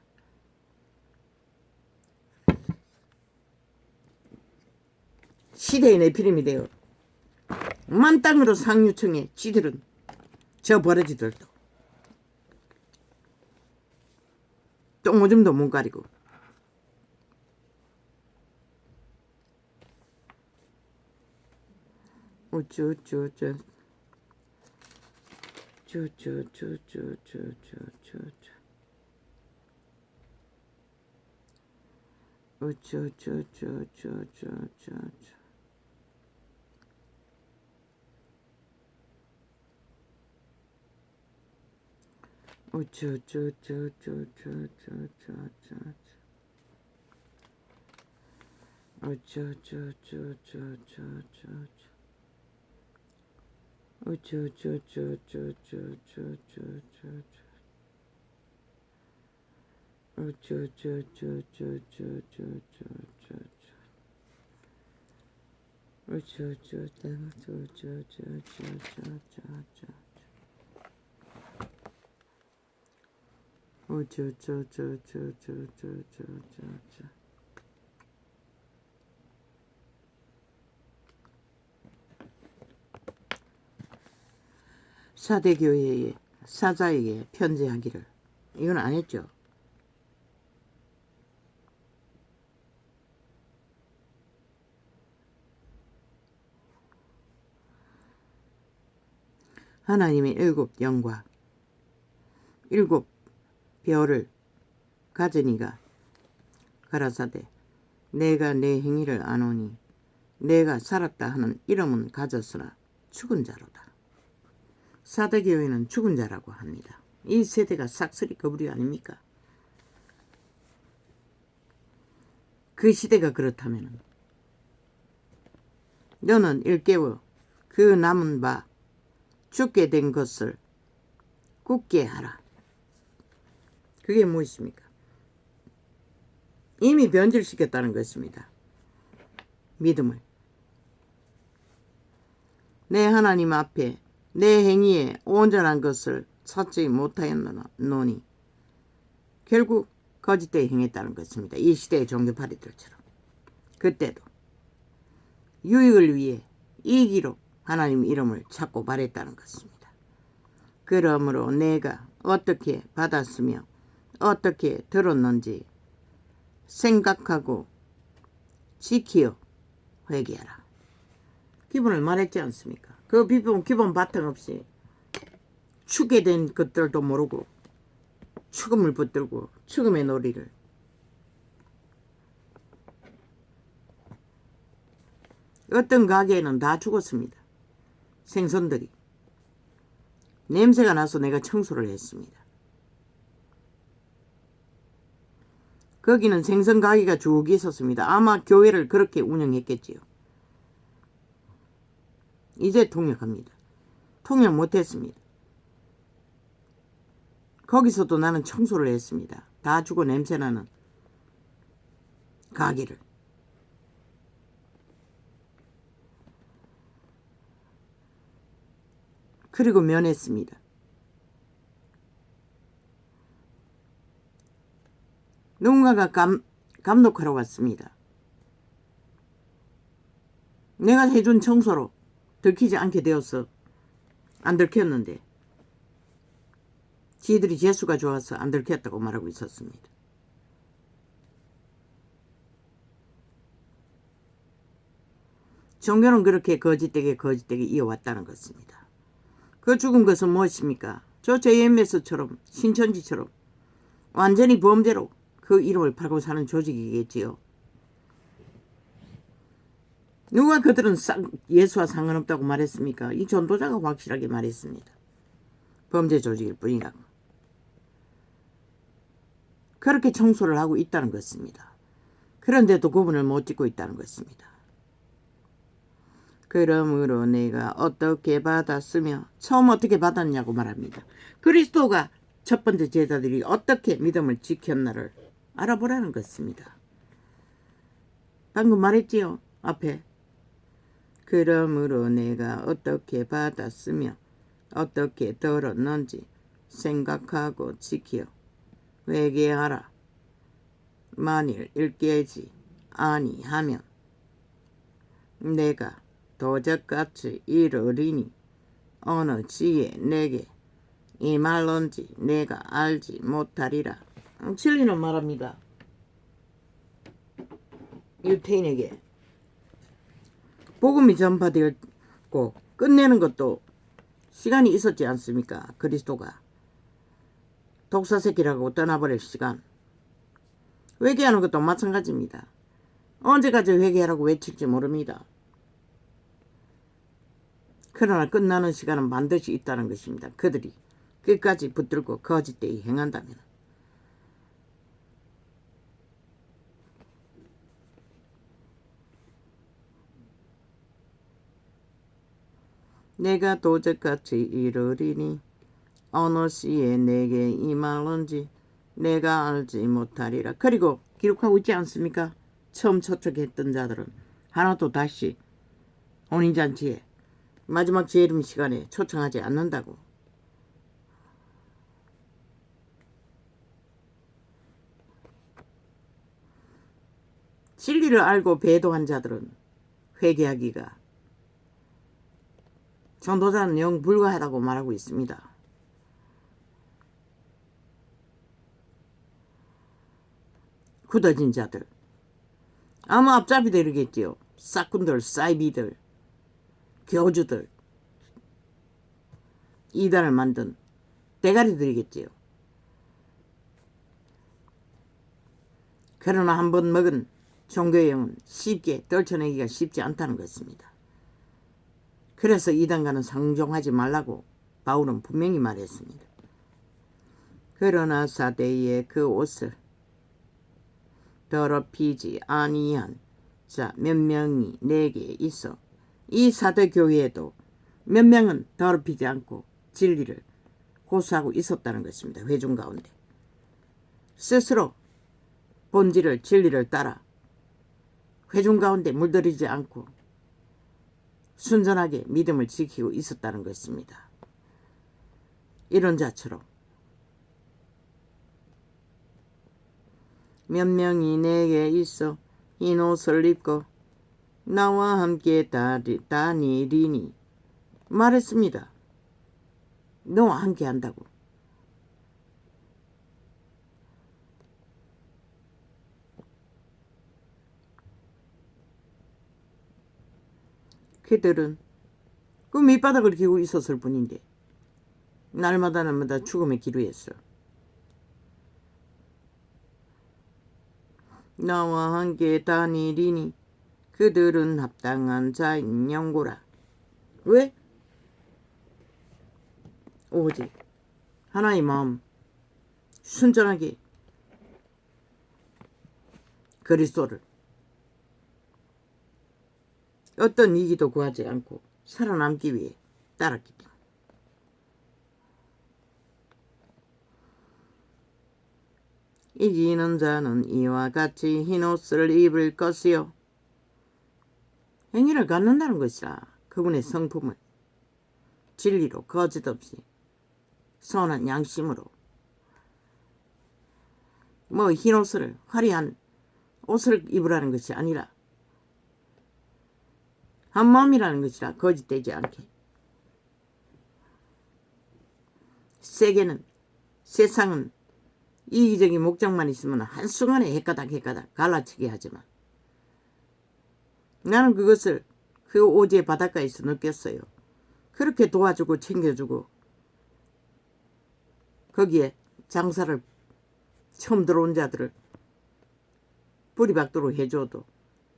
Speaker 1: 시대의 내피림이 되어 만땅으로 상류층의 쥐들은 저 버러지들도 똥오줌도 못 가리고 어쩌쩌쩌 사대교회의 사자에게 편지하기를. 이건 안 했죠. 하나님의 7 영과 7 별을 가져니가 가라사대 내가 내 행위를 아노니 내가 살았다 하는 이름은 가졌으나 죽은 자로다. 사대교회는 죽은 자라고 합니다. 이 세대가 싹쓸이 거부리 아닙니까? 그 시대가 그렇다면 너는 일깨워 그 남은 바 죽게 된 것을 굳게 하라. 그게 무엇입니까? 이미 변질시켰다는 것입니다. 믿음을. 내 하나님 앞에 내 행위에 온전한 것을 찾지 못하였노니 결국 거짓되이 행했다는 것입니다. 이 시대의 종교파리들처럼. 그때도 유익을 위해 이기로 하나님 이름을 찾고 바랬다는 것입니다. 그러므로 내가 어떻게 받았으며 어떻게 들었는지 생각하고 지키어 회개하라. 기본을 말했지 않습니까? 그 기본 바탕 없이 추게 된 것들도 모르고 추금을 붙들고 추금의 놀이를. 어떤 가게에는 다 죽었습니다. 생선들이. 냄새가 나서 내가 청소를 했습니다. 거기는 생선 가게가 쭉 있었습니다. 아마 교회를 그렇게 운영했겠지요. 이제 통역합니다. 통역 못했습니다. 거기서도 나는 청소를 했습니다. 다 죽어 냄새나는 가게를. 그리고 면했습니다. 누군가가 감독하러 왔습니다. 내가 해준 청소로 들키지 않게 되어서 안 들켰는데 지들이 재수가 좋아서 안 들켰다고 말하고 있었습니다. 종교는 그렇게 거짓되게 이어왔다는 것입니다. 그 죽은 것은 무엇입니까? 저 JMS처럼 신천지처럼 완전히 범죄로 그 이름을 팔고 사는 조직이겠지요. 누가 그들은 예수와 상관없다고 말했습니까? 이 전도자가 확실하게 말했습니다. 범죄 조직일 뿐이라고. 그렇게 청소를 하고 있다는 것입니다. 그런데도 구분을 못 짓고 있다는 것입니다. 그러므로 내가 어떻게 받았으며 처음 어떻게 받았냐고 말합니다. 그리스도가 첫 번째 제자들이 어떻게 믿음을 지켰나를 알아보라는 것입니다. 방금 말했지요. 앞에. 그러므로 내가 어떻게 받았으며 어떻게 들었는지 생각하고 지켜 회개하라. 만일 일깨지 아니하면 내가 도적같이 이르리니 어느 지에 내게 임할런지 내가 알지 못하리라. 진리는 말합니다. 유태인에게 복음이 전파되었고 끝내는 것도 시간이 있었지 않습니까? 그리스도가 독사새끼라고 떠나버릴 시간. 회개하는 것도 마찬가지입니다. 언제까지 회개하라고 외칠지 모릅니다. 그러나 끝나는 시간은 반드시 있다는 것입니다. 그들이 끝까지 붙들고 거짓되이 행한다면. 내가 도적같이 이르리니 어느 시에 내게 임할런지 내가 알지 못하리라. 그리고 기록하고 있지 않습니까? 처음 초청했던 자들은 하나도 다시 혼인잔치에 마지막 재림 시간에 초청하지 않는다고. 진리를 알고 배도한 자들은 회개하기가 전도자는 영 불가하다고 말하고 있습니다. 굳어진 자들. 아마 앞잡이들이겠지요. 싹군들, 사이비들, 교주들, 이단을 만든 대가리들이겠지요. 그러나 한번 먹은 종교의 영은 쉽게 떨쳐내기가 쉽지 않다는 것입니다. 그래서 이단과는 상종하지 말라고 바울은 분명히 말했습니다. 그러나 사대의 그 옷을 더럽히지 아니한 자 몇 명이 내게 있어 이 사대 교회에도 몇 명은 더럽히지 않고 진리를 고수하고 있었다는 것입니다. 회중 가운데 스스로 본질을 진리를 따라 회중 가운데 물들이지 않고 순전하게 믿음을 지키고 있었다는 것입니다. 이런 자처럼 몇 명이 내게 있어 흰 옷을 입고 나와 함께 다니리니 말했습니다. 너와 함께 한다고. 그들은 그 밑바닥을 기고 있었을 뿐인데 날마다 죽음의 기루였어. 나와 함께 다니리니 그들은 합당한 자인 영고라. 왜? 오직 하나의 마음 순전하게 그리스도를 어떤 이기도 구하지 않고 살아남기 위해 따랐기 때문에. 이기는 자는 이와 같이 흰옷을 입을 것이요. 행위를 갖는다는 것이라. 그분의 성품을 진리로 거짓 없이 선한 양심으로 흰옷을 화려한 옷을 입으라는 것이 아니라 한 마음이라는 것이라. 거짓되지 않게. 세상은 이기적인 목적만 있으면 한순간에 헷가닥 갈라치게 하지만 나는 그것을 그 오지의 바닷가에서 느꼈어요. 그렇게 도와주고 챙겨주고 거기에 장사를 처음 들어온 자들을 뿌리박도로 해줘도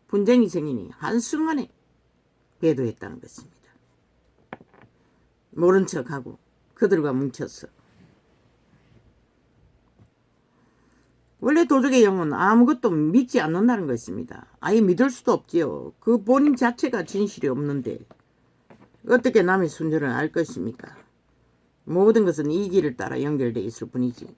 Speaker 1: 분쟁이 생기니 한순간에 배도했다는 것입니다. 모른 척하고 그들과 뭉쳤어. 원래 도적의 영은 아무것도 믿지 않는다는 것입니다. 아예 믿을 수도 없지요. 그 본인 자체가 진실이 없는데 어떻게 남의 순전을 알 것입니까? 모든 것은 이 길을 따라 연결되어 있을 뿐이지.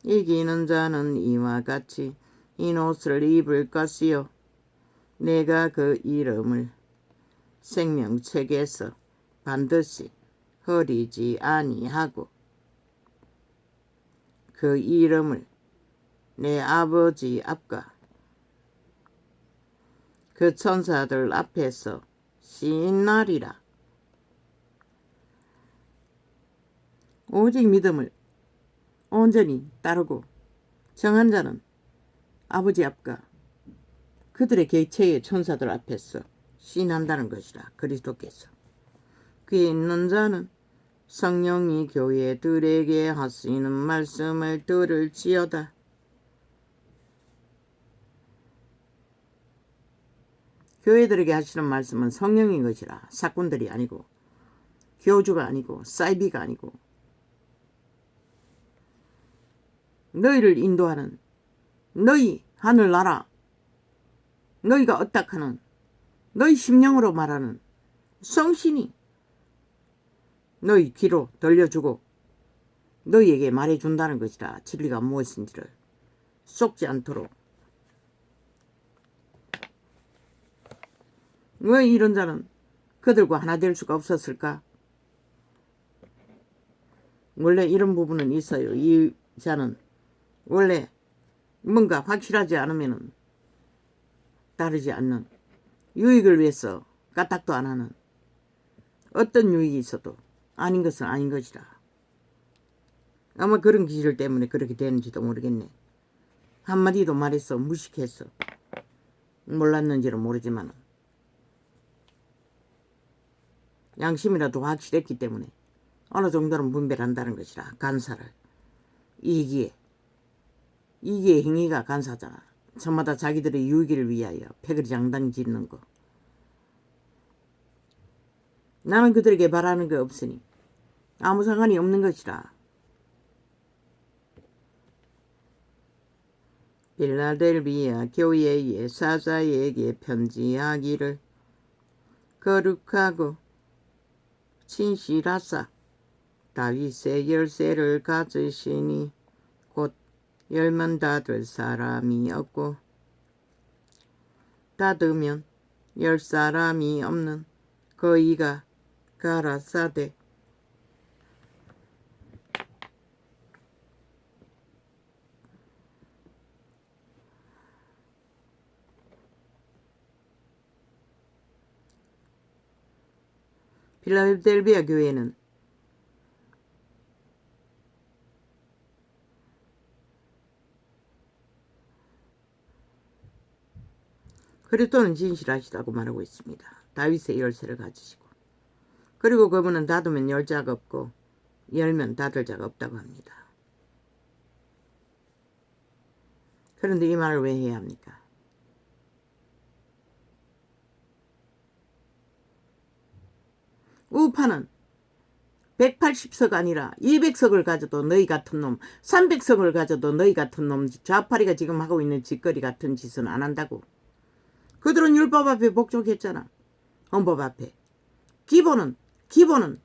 Speaker 1: 이기는 자는 이와 같이 흰 옷을 입을 것이요. 내가 그 이름을 생명책에서 반드시 흐리지 아니하고 그 이름을 내 아버지 앞과 그 천사들 앞에서 신나리라. 오직 믿음을 온전히 따르고 정한 자는 아버지 앞과 그들의 객체의 천사들 앞에서 신한다는 것이라. 그리스도께서 귀 있는 자는 성령이 교회들에게 하시는 말씀을 들을지어다. 교회들에게 하시는 말씀은 성령인 것이라. 사꾼들이 아니고 교주가 아니고 사이비가 아니고 너희를 인도하는 너희 하늘나라 너희가 어떡하는 너희 심령으로 말하는 성신이 너희 귀로 들려주고 너희에게 말해준다는 것이라. 진리가 무엇인지를 속지 않도록. 왜 이런 자는 그들과 하나 될 수가 없었을까? 원래 이런 부분은 있어요. 이 자는 원래 뭔가 확실하지 않으면 따르지 않는, 유익을 위해서 까딱도 안 하는, 어떤 유익이 있어도 아닌 것은 아닌 것이라. 아마 그런 기질 때문에 그렇게 되는지도 모르겠네. 한마디도 말했어. 무식했어. 몰랐는지는 모르지만 양심이라도 확실했기 때문에 어느 정도는 분별한다는 것이라. 간사를 이기의 행위가 간사잖아. 저마다 자기들의 유익을 위하여 패거리 장당 짓는 거. 나는 그들에게 바라는 게 없으니 아무 상관이 없는 것이라. 빌라델비아 교회의 사자에게 편지하기를 거룩하고 진실하사 다윗의 열쇠를 가지시니 곧 열면 닫을 사람이 없고 닫으면 열 사람이 없는 거이가 가라사대. 필라델비아 교회는 그리스도는 진실하시다고 말하고 있습니다. 다윗의 열쇠를 가지시고, 그리고 그분은 닫으면 열 자가 없고 열면 닫을 자가 없다고 합니다. 그런데 이 말을 왜 해야 합니까? 우파는 180석 아니라 200석을 가져도 너희 같은 놈, 300석을 가져도 너희 같은 놈, 좌파리가 지금 하고 있는 짓거리 같은 짓은 안 한다고. 그들은 율법 앞에 복종했잖아. 헌법 앞에. 기본은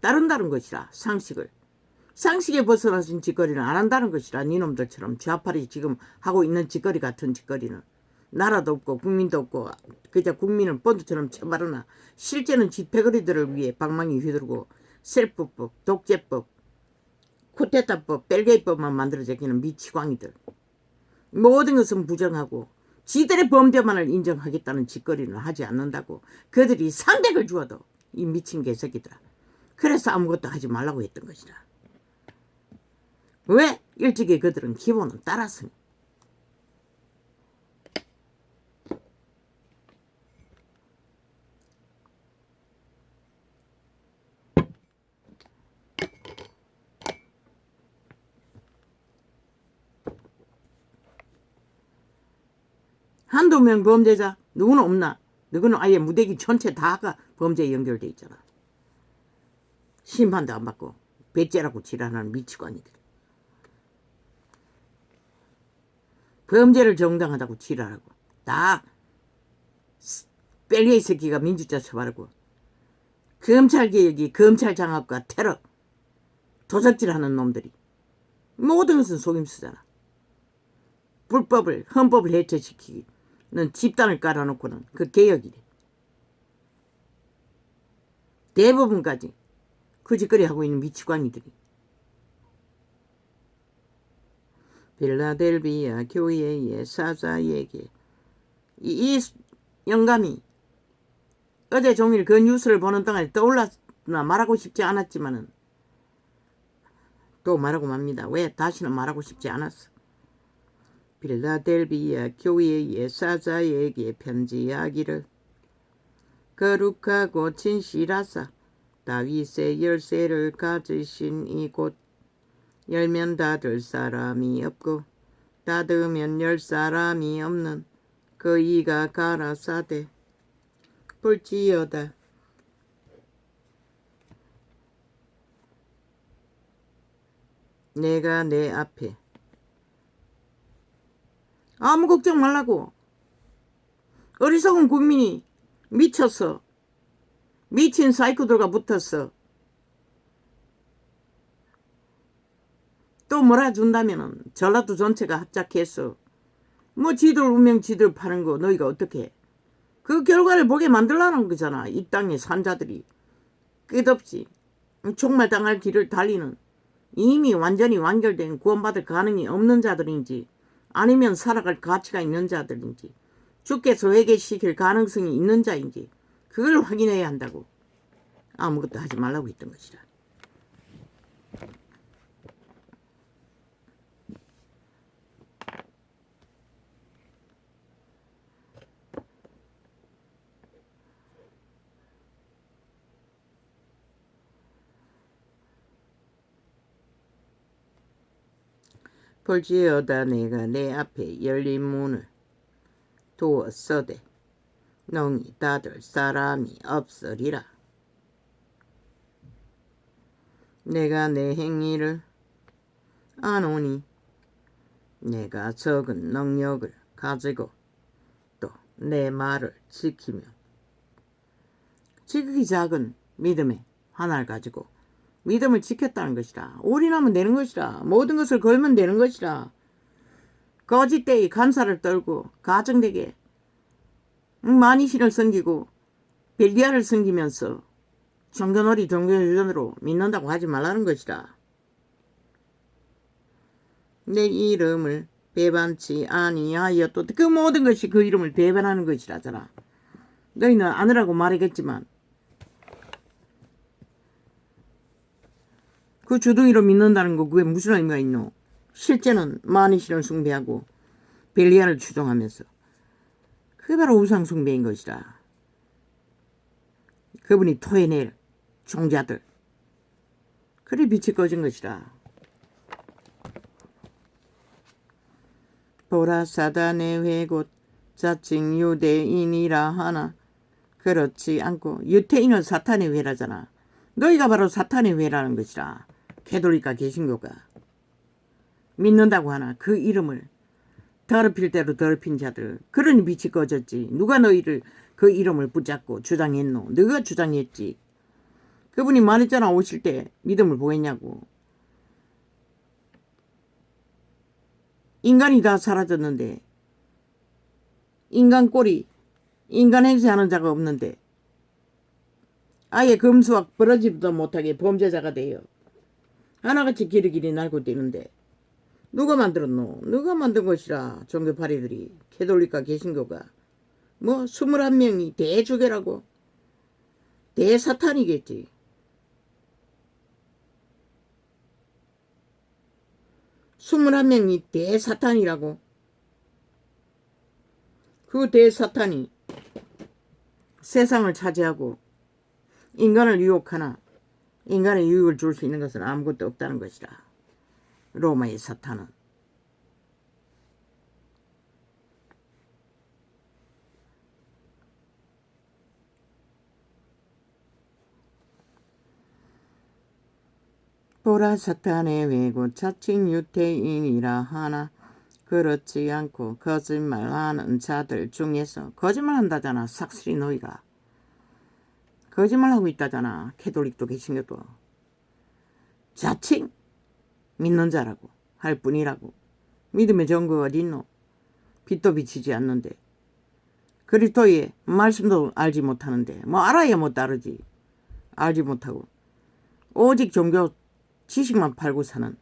Speaker 1: 다른 것이라. 상식에 벗어나신 짓거리는 안 한다는 것이라. 니놈들처럼 좌파리 지금 하고 있는 짓거리 같은 짓거리는. 나라도 없고 국민도 없고 그저 국민을 본드처럼 쳐바르나 실제는 지패거리들을 위해 방망이 휘두르고 셀프법, 독재법, 쿠데타법, 벨게이법만 만들어 제기는 미치광이들. 모든 것은 부정하고 지들의 범죄만을 인정하겠다는 짓거리는 하지 않는다고. 그들이 300을 주어도 이 미친 개새끼들아. 그래서 아무것도 하지 말라고 했던 것이다. 왜? 일찍이 그들은 기본은 따랐으니. 한두 명 범죄자 누구는 없나? 누구는 아예 무대기 전체 다가 범죄에 연결돼 있잖아. 심판도 안 받고 배째라고 지랄하는 미치광이들. 범죄를 정당하다고 지랄하고 다 뺄리의 새끼가 민주자 처벌하고 검찰개혁이 검찰 장악과 테러 도적질하는 놈들이 모든 것은 속임수잖아. 불법을 헌법을 해체시키는 집단을 깔아놓고는 그 개혁이래. 대부분까지 그 짓거리 하고 있는 미치광이들이. 필라델비아 교회의 사자에게 이 영감이 어제 종일 그 뉴스를 보는 동안에 떠올랐나 말하고 싶지 않았지만은 또 말하고 맙니다. 왜? 다시는 말하고 싶지 않았어. 필라델비아 교회의 사자에게 편지하기를 거룩하고 진실하사 다윗의 열쇠를 가지신 이곳 열면 닫을 사람이 없고 닫으면 열 사람이 없는 그 이가 가라사대 볼지어다. 내가 내 앞에 아무 걱정 말라고. 어리석은 국민이 미쳤어. 미친 사이코들과 붙었어. 또 몰아준다면은 전라도 전체가 합작했어. 뭐 지들 운명 지들 파는 거 너희가 어떻게 해. 그 결과를 보게 만들라는 거잖아. 이 땅의 산자들이 끝없이 종말당할 길을 달리는 이미 완전히 완결된 구원받을 가능이 없는 자들인지 아니면 살아갈 가치가 있는 자들인지 주께서 회개시킬 가능성이 있는 자인지 그걸 확인해야 한다고. 아무것도 하지 말라고 했던 것이라. 볼지어다 내가 내 앞에 열린 문을 두었으되 능히 닫을 사람이 없으리라. 내가 내 행위를 아노니 내가 적은 능력을 가지고 또 내 말을 지키며 지극히 작은 믿음의 하나를 가지고 믿음을 지켰다는 것이라. 올인하면 되는 것이라. 모든 것을 걸면 되는 것이라. 거짓되이 간사를 떨고 가정되게 많이 신을 섬기고 벨기아를 섬기면서 종교놀이 종교유전으로 믿는다고 하지 말라는 것이다. 내 이름을 배반치 아니하여 또 그 모든 것이 그 이름을 배반하는 것이라잖아. 너희는 아느라고 말하겠지만 그 주둥이로 믿는다는 거 그게 무슨 의미가 있노? 실제는 마니신을 숭배하고 벨리아를 추종하면서 그게 바로 우상 숭배인 것이다. 그분이 토해낼 종자들 그래 빛이 꺼진 것이다. 보라 사단의 회곧 자칭 유대인이라 하나 그렇지 않고 유태인은 사탄의 회라잖아. 너희가 바로 사탄의 회라는 것이라. 개돌리카 개신교가 믿는다고 하나 그 이름을 더럽힐 대로 더럽힌 자들 그러니 빛이 꺼졌지. 누가 너희를 그 이름을 붙잡고 주장했노? 너가 주장했지. 그분이 말했잖아. 오실 때 믿음을 보였냐고. 인간이 다 사라졌는데 인간 꼴이 인간 행세하는 자가 없는데 아예 금수와 벌어지도 못하게 범죄자가 돼요. 하나같이 기르기리 날고 뛰는데 누가 만들었노? 누가 만든 것이라. 종교파리들이 캐톨릭과 개신교가 뭐 21명이 대주교라고 대사탄이겠지. 스물한 명이 대사탄이라고. 그 대사탄이 세상을 차지하고 인간을 유혹하나 인간의 유익을 줄 수 있는 것은 아무것도 없다는 것이라. 로마의 사탄은. 보라 사탄의 외고 자칭 유태인이라 하나 그렇지 않고 거짓말하는 자들 중에서 거짓말한다잖아. 삭슬이 너희가 거짓말하고 있다잖아. 캐톨릭도 개신교도 자칭 믿는 자라고 할 뿐이라고. 믿음의 증거가 어딨노? 빛도 비치지 않는데 그리스도의 말씀도 알지 못하는데 뭐 알아야 못 따르지. 알지 못하고 오직 종교 지식만 팔고 사는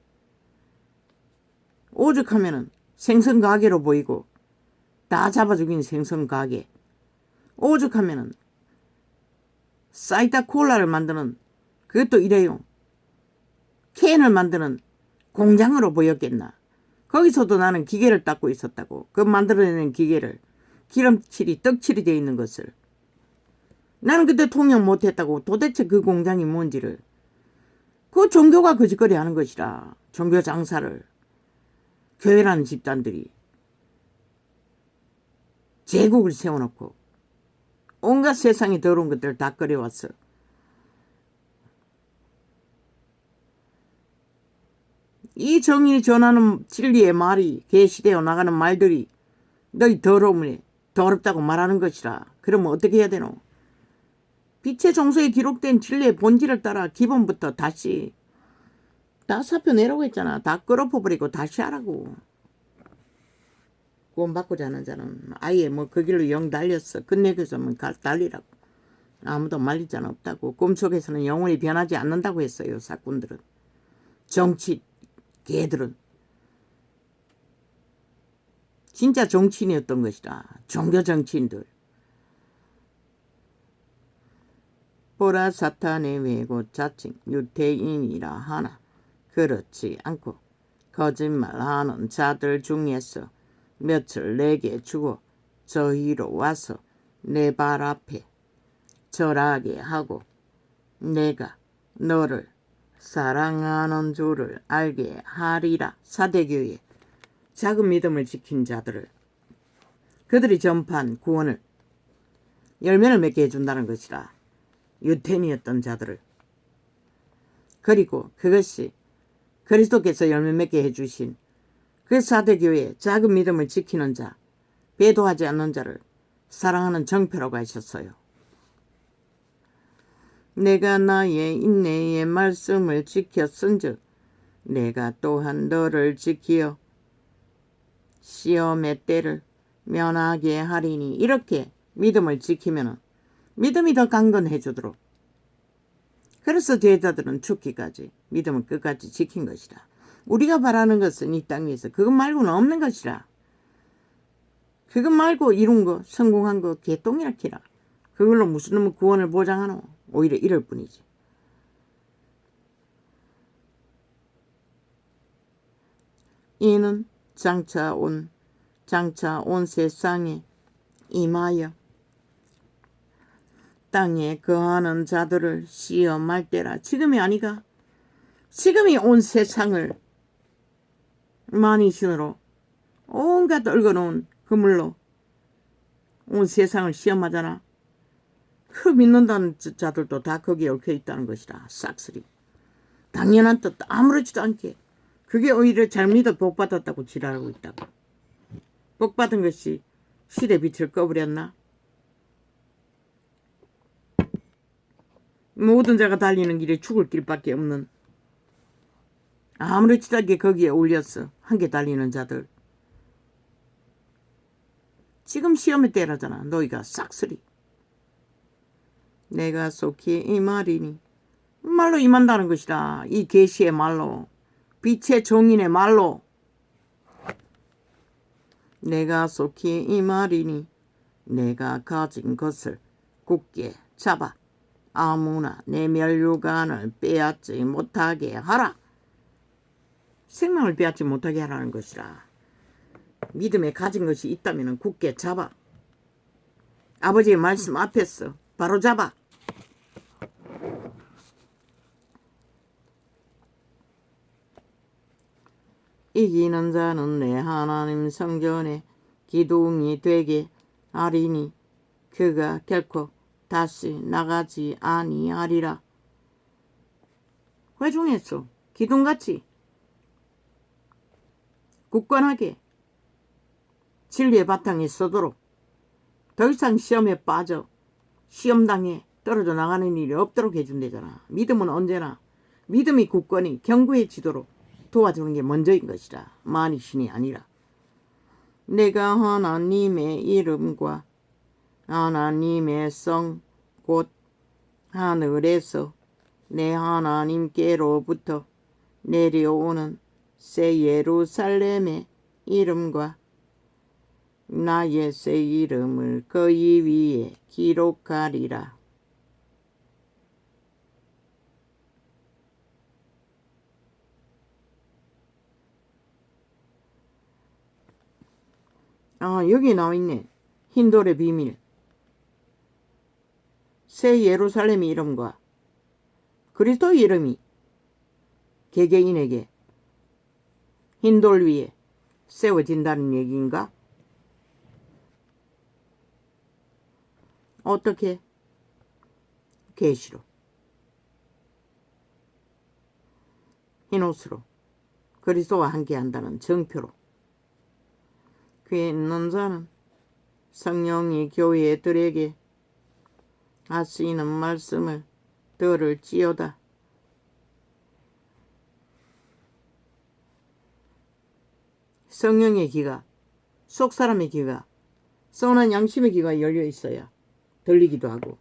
Speaker 1: 오죽하면은 생선가게로 보이고 다 잡아 죽인 생선가게. 오죽하면은 사이다 콜라를 만드는 그것도 이래요. 캔을 만드는 공장으로 보였겠나. 거기서도 나는 기계를 닦고 있었다고. 그 만들어내는 기계를 기름칠이 떡칠이 되어 있는 것을 나는 그때 통역 못했다고. 도대체 그 공장이 뭔지를. 그 종교가 거짓거리 하는 것이라. 종교 장사를 교회라는 집단들이 제국을 세워놓고 온갖 세상에 더러운 것들을 다 끓여왔어. 이 정인이 전하는 진리의 말이 계시되어 나가는 말들이 너희 더러움에 더럽다고 말하는 것이라. 그러면 어떻게 해야 되노? 빛의 정서에 기록된 진리의 본질을 따라 기본부터 다시 다 살펴내라고 했잖아. 다 끌어퍼버리고 다시 하라고. 구원받고자 하는 자는 아예 뭐 그 길로 영 달렸어. 끝내고서는 달리라고. 아무도 말릴 자는 없다고. 꿈속에서는 영원히 변하지 않는다고 했어요. 사꾼들은. 정치 개들은 진짜 정치인이었던 것이다. 종교 정치인들. 보라 사탄의 외고 자칭 유태인이라 하나 그렇지 않고 거짓말하는 자들 중에서 며칠 내게 주고 저희로 와서 내 발 앞에 절하게 하고 내가 너를 사랑하는 줄을 알게 하리라. 사대교회 작은 믿음을 지킨 자들을 그들이 전파한 구원을 열매를 맺게 해준다는 것이라. 유태인이었던 자들을. 그리고 그것이 그리스도께서 열매 맺게 해주신 그 사대교회 작은 믿음을 지키는 자, 배도하지 않는 자를 사랑하는 정표라고 하셨어요. 내가 나의 인내의 말씀을 지켰은즉 내가 또한 너를 지키어 시험의 때를 면하게 하리니. 이렇게 믿음을 지키면 믿음이 더 강건해지도록. 그래서 제자들은 죽기까지 믿음은 끝까지 지킨 것이다. 우리가 바라는 것은 이 땅 위에서 그것 말고는 없는 것이라. 그것 말고 이룬 거, 성공한 거 개똥이라 키라. 그걸로 무슨 놈의 구원을 보장하노? 오히려 이럴 뿐이지. 이는 장차 온 세상에 임하여 땅에 거하는 자들을 시험할 때라. 지금이 아니가. 지금이 온 세상을 만이신으로 온갖 얽어놓은 그물로 온 세상을 시험하잖아. 그 믿는다는 자들도 다 거기에 얽혀 있다는 것이라. 싹쓸이. 당연한 뜻 아무렇지도 않게. 그게 오히려 잘 믿어 복받았다고 지랄하고 있다고. 복받은 것이 실에 빛을 꺼버렸나? 모든 자가 달리는 길에 죽을 길밖에 없는 아무렇지도 않게 거기에 올렸어. 함께 달리는 자들. 지금 시험의 때라잖아. 너희가 싹쓸이. 내가 속히 임하리니. 말로 임한다는 것이다. 이 계시의 말로. 빛의 정인의 말로. 내가 속히 임하리니 내가 가진 것을 굳게 잡아 아무나 내 멸류관을 빼앗지 못하게 하라. 생명을 빼앗지 못하게 하라는 것이라. 믿음에 가진 것이 있다면 굳게 잡아. 아버지의 말씀 앞에서 바로 잡아. 이기는 자는 내 하나님 성전에 기둥이 되게 하리니 그가 결코 다시 나가지 아니하리라. 회중했어. 기둥같이 굳건하게 진리의 바탕에 서도록 더 이상 시험에 빠져 시험당에 떨어져 나가는 일이 없도록 해준대잖아. 믿음은 언제나 믿음이 굳건히 견고해지도록 도와주는 게 먼저인 것이라. 만이 신이 아니라. 내가 하나님의 이름과 하나님의 성 곧 하늘에서 내 하나님께로부터 내려오는 새 예루살렘의 이름과 나의 새 이름을 그의 위에 기록하리라. 여기 나와있네. 흰돌의 비밀. 새 예루살렘의 이름과 그리스도의 이름이 개개인에게 흰돌 위에 세워진다는 얘기인가? 어떻게? 계시로. 흰옷으로 그리스도와 함께한다는 정표로. 귀에 있는 자는 성령이 교회들에게 하시는 말씀을 들을지어다. 성령의 귀가, 속 사람의 귀가, 선한 양심의 귀가 열려 있어야 들리기도 하고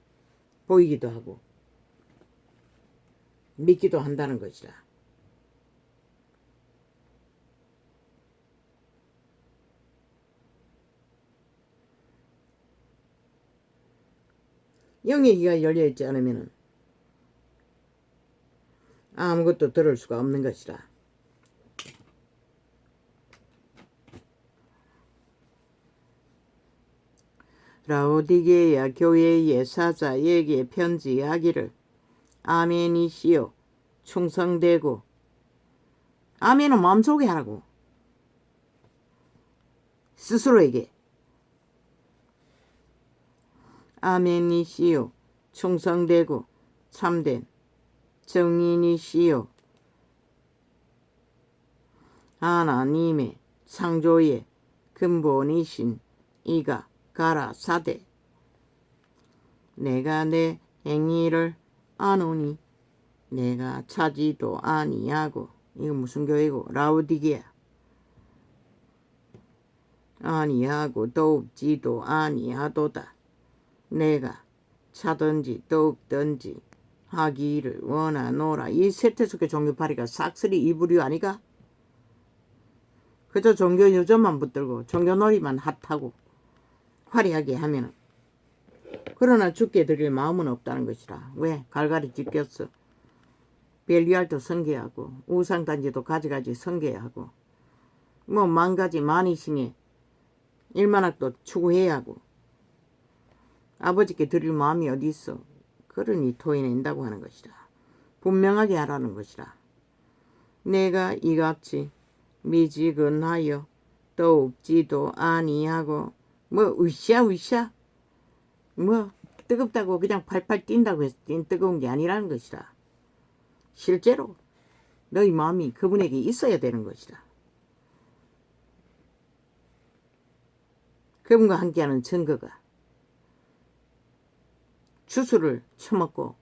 Speaker 1: 보이기도 하고 믿기도 한다는 것이라. 영의 귀가 열려있지 않으면 아무것도 들을 수가 없는 것이라. 라오디게야 교회의 사자에게 편지하기를 아멘이시여 충성되고. 아멘은 마음속에 하라고. 스스로에게. 아멘이시여 충성되고 참된 정인이시여 하나님의 창조의 근본이신 이가 가라사대 내가 내 행위를 아노니 내가 차지도 아니하고. 이거 무슨 교회고? 라오디게야. 아니하고 돕지도 아니하도다. 내가 차든지 떡든지 하기를 원하노라. 이 세태속의 종교파리가 싹쓸이 이부류 아니가? 그저 종교 유저만 붙들고 종교놀이만 핫하고 화려하게 하면은 그러나 죽게 드릴 마음은 없다는 것이라. 왜? 갈갈이 찢겼어. 벨리알도 성게하고 우상단지도 가지가지 성게하고 뭐 만가지 만이신의 일만학도 추구해야 하고 아버지께 드릴 마음이 어디 있어. 그러니 토해낸다고 하는 것이라. 분명하게 하라는 것이라. 내가 이같이 미지근하여 더웁지도 아니하고 뭐 으쌰으쌰 뭐 뜨겁다고 그냥 팔팔 뛴다고 해서 뜨거운 게 아니라는 것이라. 실제로 너희 마음이 그분에게 있어야 되는 것이라. 그분과 함께하는 증거가 주술을 처먹고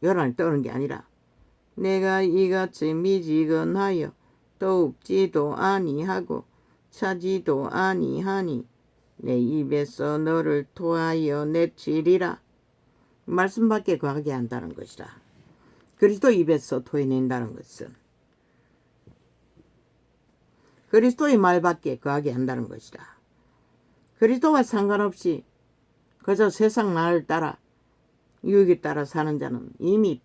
Speaker 1: 열한을 떠는 게 아니라 내가 이같이 미지근하여 더웁지도 아니하고 차지도 아니하니 내 입에서 너를 토하여 내치리라. 말씀밖에 거하게 한다는 것이라. 그리스도 입에서 토해낸다는 것은 그리스도의 말밖에 거하게 한다는 것이라. 그리스도와 상관없이 그저 세상 나를 따라 유익에 따라 사는 자는 이미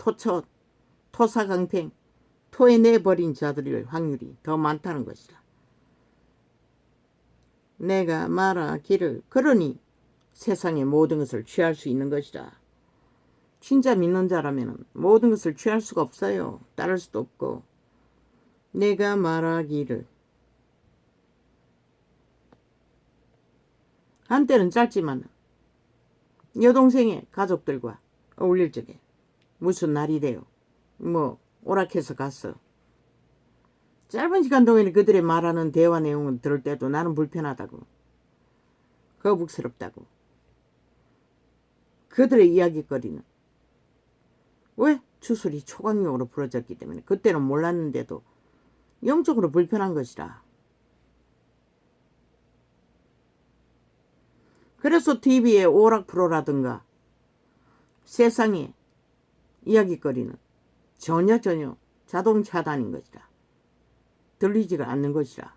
Speaker 1: 토사강팽 토해내버린 자들일 확률이 더 많다는 것이라. 내가 말하기를 그러니 세상의 모든 것을 취할 수 있는 것이라. 진짜 믿는 자라면 모든 것을 취할 수가 없어요. 따를 수도 없고. 내가 말하기를 한때는 짧지만 여동생의 가족들과 어울릴 적에 무슨 날이래요. 뭐 오락해서 갔어. 짧은 시간 동안에 그들의 말하는 대화 내용을 들을 때도 나는 불편하다고. 거북스럽다고. 그들의 이야기거리는 왜? 주술이 초강력으로 부러졌기 때문에 그때는 몰랐는데도 영적으로 불편한 것이라. 그래서 TV에 오락 프로라든가 세상의 이야기거리는 전혀 자동 차단인 것이라. 들리지가 않는 것이라.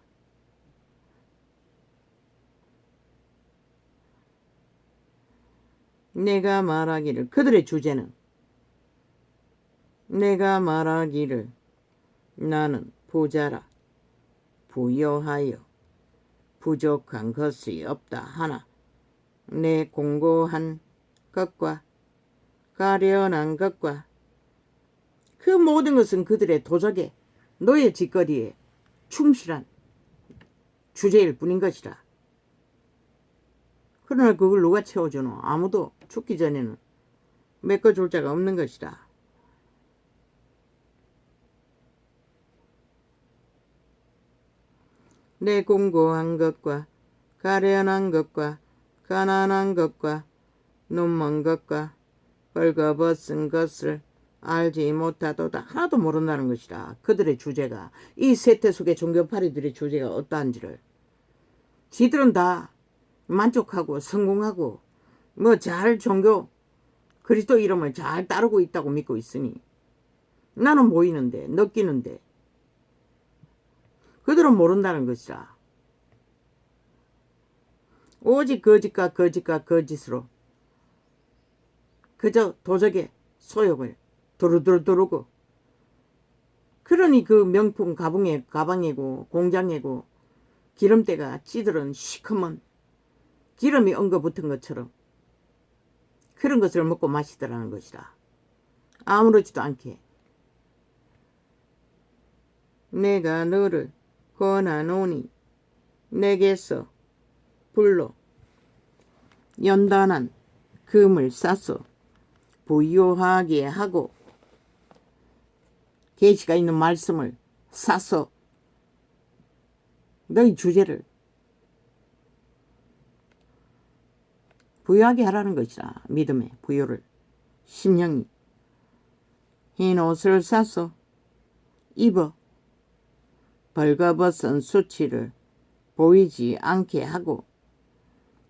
Speaker 1: 내가 말하기를 그들의 주제는 내가 말하기를 나는 부자라 부여하여 부족한 것이 없다 하나 내 공고한 것과 가련한 것과 그 모든 것은 그들의 도적에 너의 짓거리에 충실한 주제일 뿐인 것이라. 그러나 그걸 누가 채워주노? 아무도 죽기 전에는 메꿔줄 자가 없는 것이라. 내 공고한 것과 가련한 것과 가난한 것과 눈먼 것과 벌거벗은 것을 알지 못하도다. 하나도 모른다는 것이라. 그들의 주제가 이 세태 속의 종교파리들의 주제가 어떠한지를 지들은 다 만족하고 성공하고 뭐 잘 종교 그리스도 이름을 잘 따르고 있다고 믿고 있으니 나는 보이는데 느끼는데 그들은 모른다는 것이라. 오직 거짓과 거짓으로 그저 도적의 소욕을 두루두루 그러니 그 명품 가방이고 공장이고 기름때가 찌들은 시커먼 기름이 엉겨붙은 것처럼 그런 것을 먹고 마시더라는 것이라. 아무렇지도 않게 내가 너를 권하노니 내게서 불로 연단한 금을 싸서 부유하게 하고 계시가 있는 말씀을 싸서 너희 주제를 부유하게 하라는 것이라. 믿음의 부유를 심령이 흰 옷을 싸서 입어 벌거벗은 수치를 보이지 않게 하고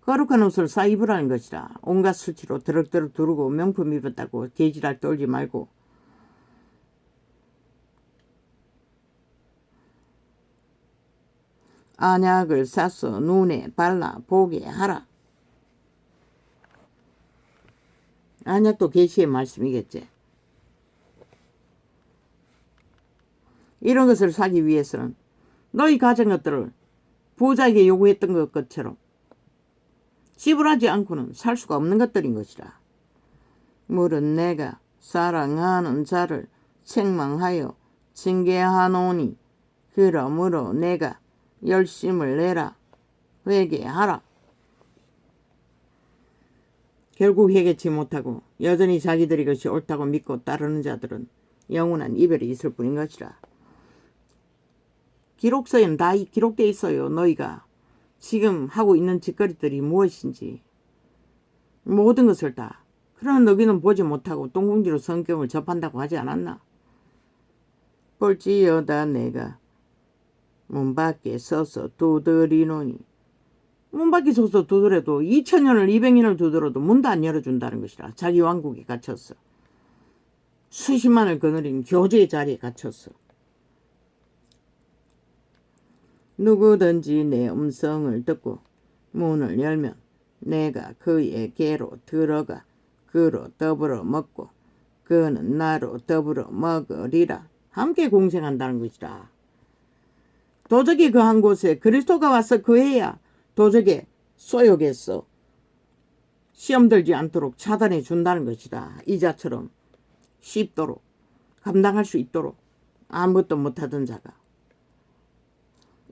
Speaker 1: 거룩한 옷을 싸 입으라는 것이라. 온갖 수치로 드럭드럭 두르고 명품 입었다고 개지랄 떨지 말고 안약을 싸서 눈에 발라 보게 하라. 안약도 계시의 말씀이겠지. 이런 것을 사기 위해서는 너희 가진 것들을 부자에게 요구했던 것처럼 지불하지 않고는 살 수가 없는 것들인 것이라. 물은 내가 사랑하는 자를 책망하여 징계하노니 그러므로 내가 열심을 내라. 회개하라. 결국 회개치 못하고 여전히 자기들이 것이 옳다고 믿고 따르는 자들은 영원한 이별이 있을 뿐인 것이라. 기록서에는 다 기록되어 있어요. 너희가 지금 하고 있는 짓거리들이 무엇인지 모든 것을 다. 그러나 너희는 보지 못하고 똥궁지로 성경을 접한다고 하지 않았나? 볼지어다 내가 문 밖에 서서 두드리노니. 문 밖에 서서 두드려도 2000년을 200년을 두드려도 문도 안 열어준다는 것이라. 자기 왕국에 갇혔어. 수십만을 거느린 교제의 자리에 갇혔어. 누구든지 내 음성을 듣고 문을 열면 내가 그에게로 들어가 그로 더불어 먹고 그는 나로 더불어 먹으리라. 함께 공생한다는 것이라. 도적이 거한 곳에 그리스도가 와서 거해야 도적에 쏘여겠어. 시험 들지 않도록 차단해 준다는 것이다. 이자처럼 쉽도록 감당할 수 있도록 아무것도 못하던 자가.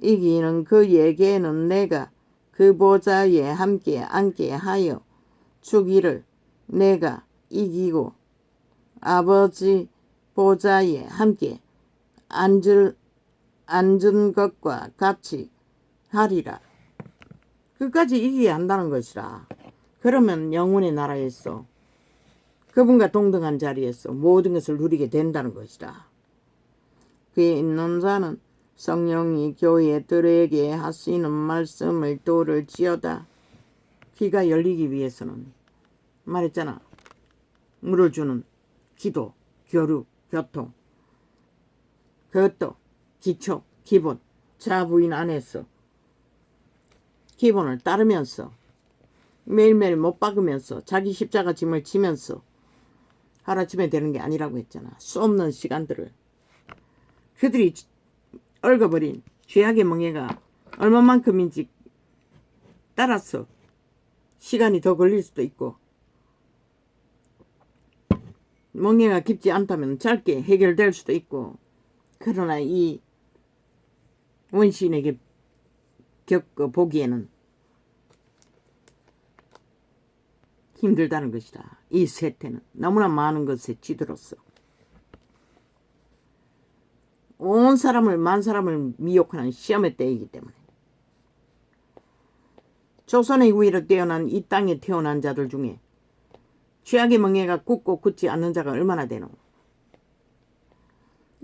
Speaker 1: 이기는 그에게는 내가 그 보좌에 함께 앉게 하여 주기를. 내가 이기고 아버지 보좌에 함께 앉은 것과 같이 하리라. 끝까지 이기게 한다는 것이라. 그러면 영혼의 나라에서 그분과 동등한 자리에서 모든 것을 누리게 된다는 것이라. 귀에 있는 자는 성령이 교회들에게 하시는 말씀을 들을지어다. 귀가 열리기 위해서는 말했잖아. 물을 주는 기도, 교류, 교통. 그것도 기초, 기본, 자부인 안에서 기본을 따르면서 매일매일 못 박으면서 자기 십자가 짐을 지면서 하루아침에 되는 게 아니라고 했잖아. 수 없는 시간들을 그들이 얽어버린 죄악의 멍에가 얼마만큼인지 따라서 시간이 더 걸릴 수도 있고 멍에가 깊지 않다면 짧게 해결될 수도 있고 그러나 이 원시인에게 겪어보기에는 힘들다는 것이다. 이 세태는 너무나 많은 것에 찌들었어. 온 사람을 만 사람을 미혹하는 시험의 때이기 때문에 조선의 위로 태어난 이 땅에 태어난 자들 중에 죄악의 멍에가 굳고 굳지 않는 자가 얼마나 되노.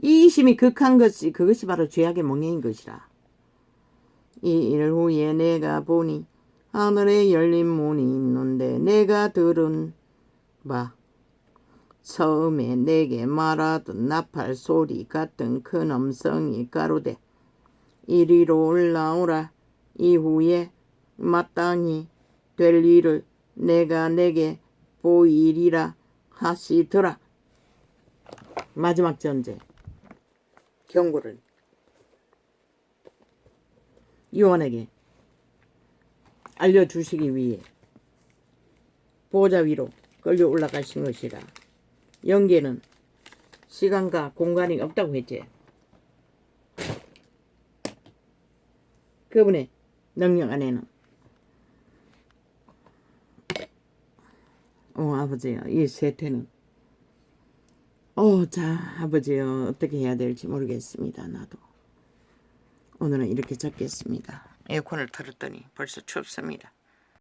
Speaker 1: 이심이 극한 것이 그것이 바로 죄악의 멍에인 것이라. 이 일 후에 내가 보니 하늘에 열린 문이 있는데 내가 들은 바 처음에 내게 말하던 나팔 소리 같은 큰 음성이 가로되 이리로 올라오라. 이후에 마땅히 될 일을 내가 내게 보이리라 하시더라. 마지막 전제 경고를 요한에게 알려주시기 위해 보좌 위로 끌려 올라가신 것이라. 영계는 시간과 공간이 없다고 했지. 그분의 능력 안에는 아버지요, 이 세태는 자 아버지요, 어떻게 해야 될지 모르겠습니다. 나도 오늘은 이렇게 적겠습니다. 에어컨을 틀었더니 벌써 춥습니다.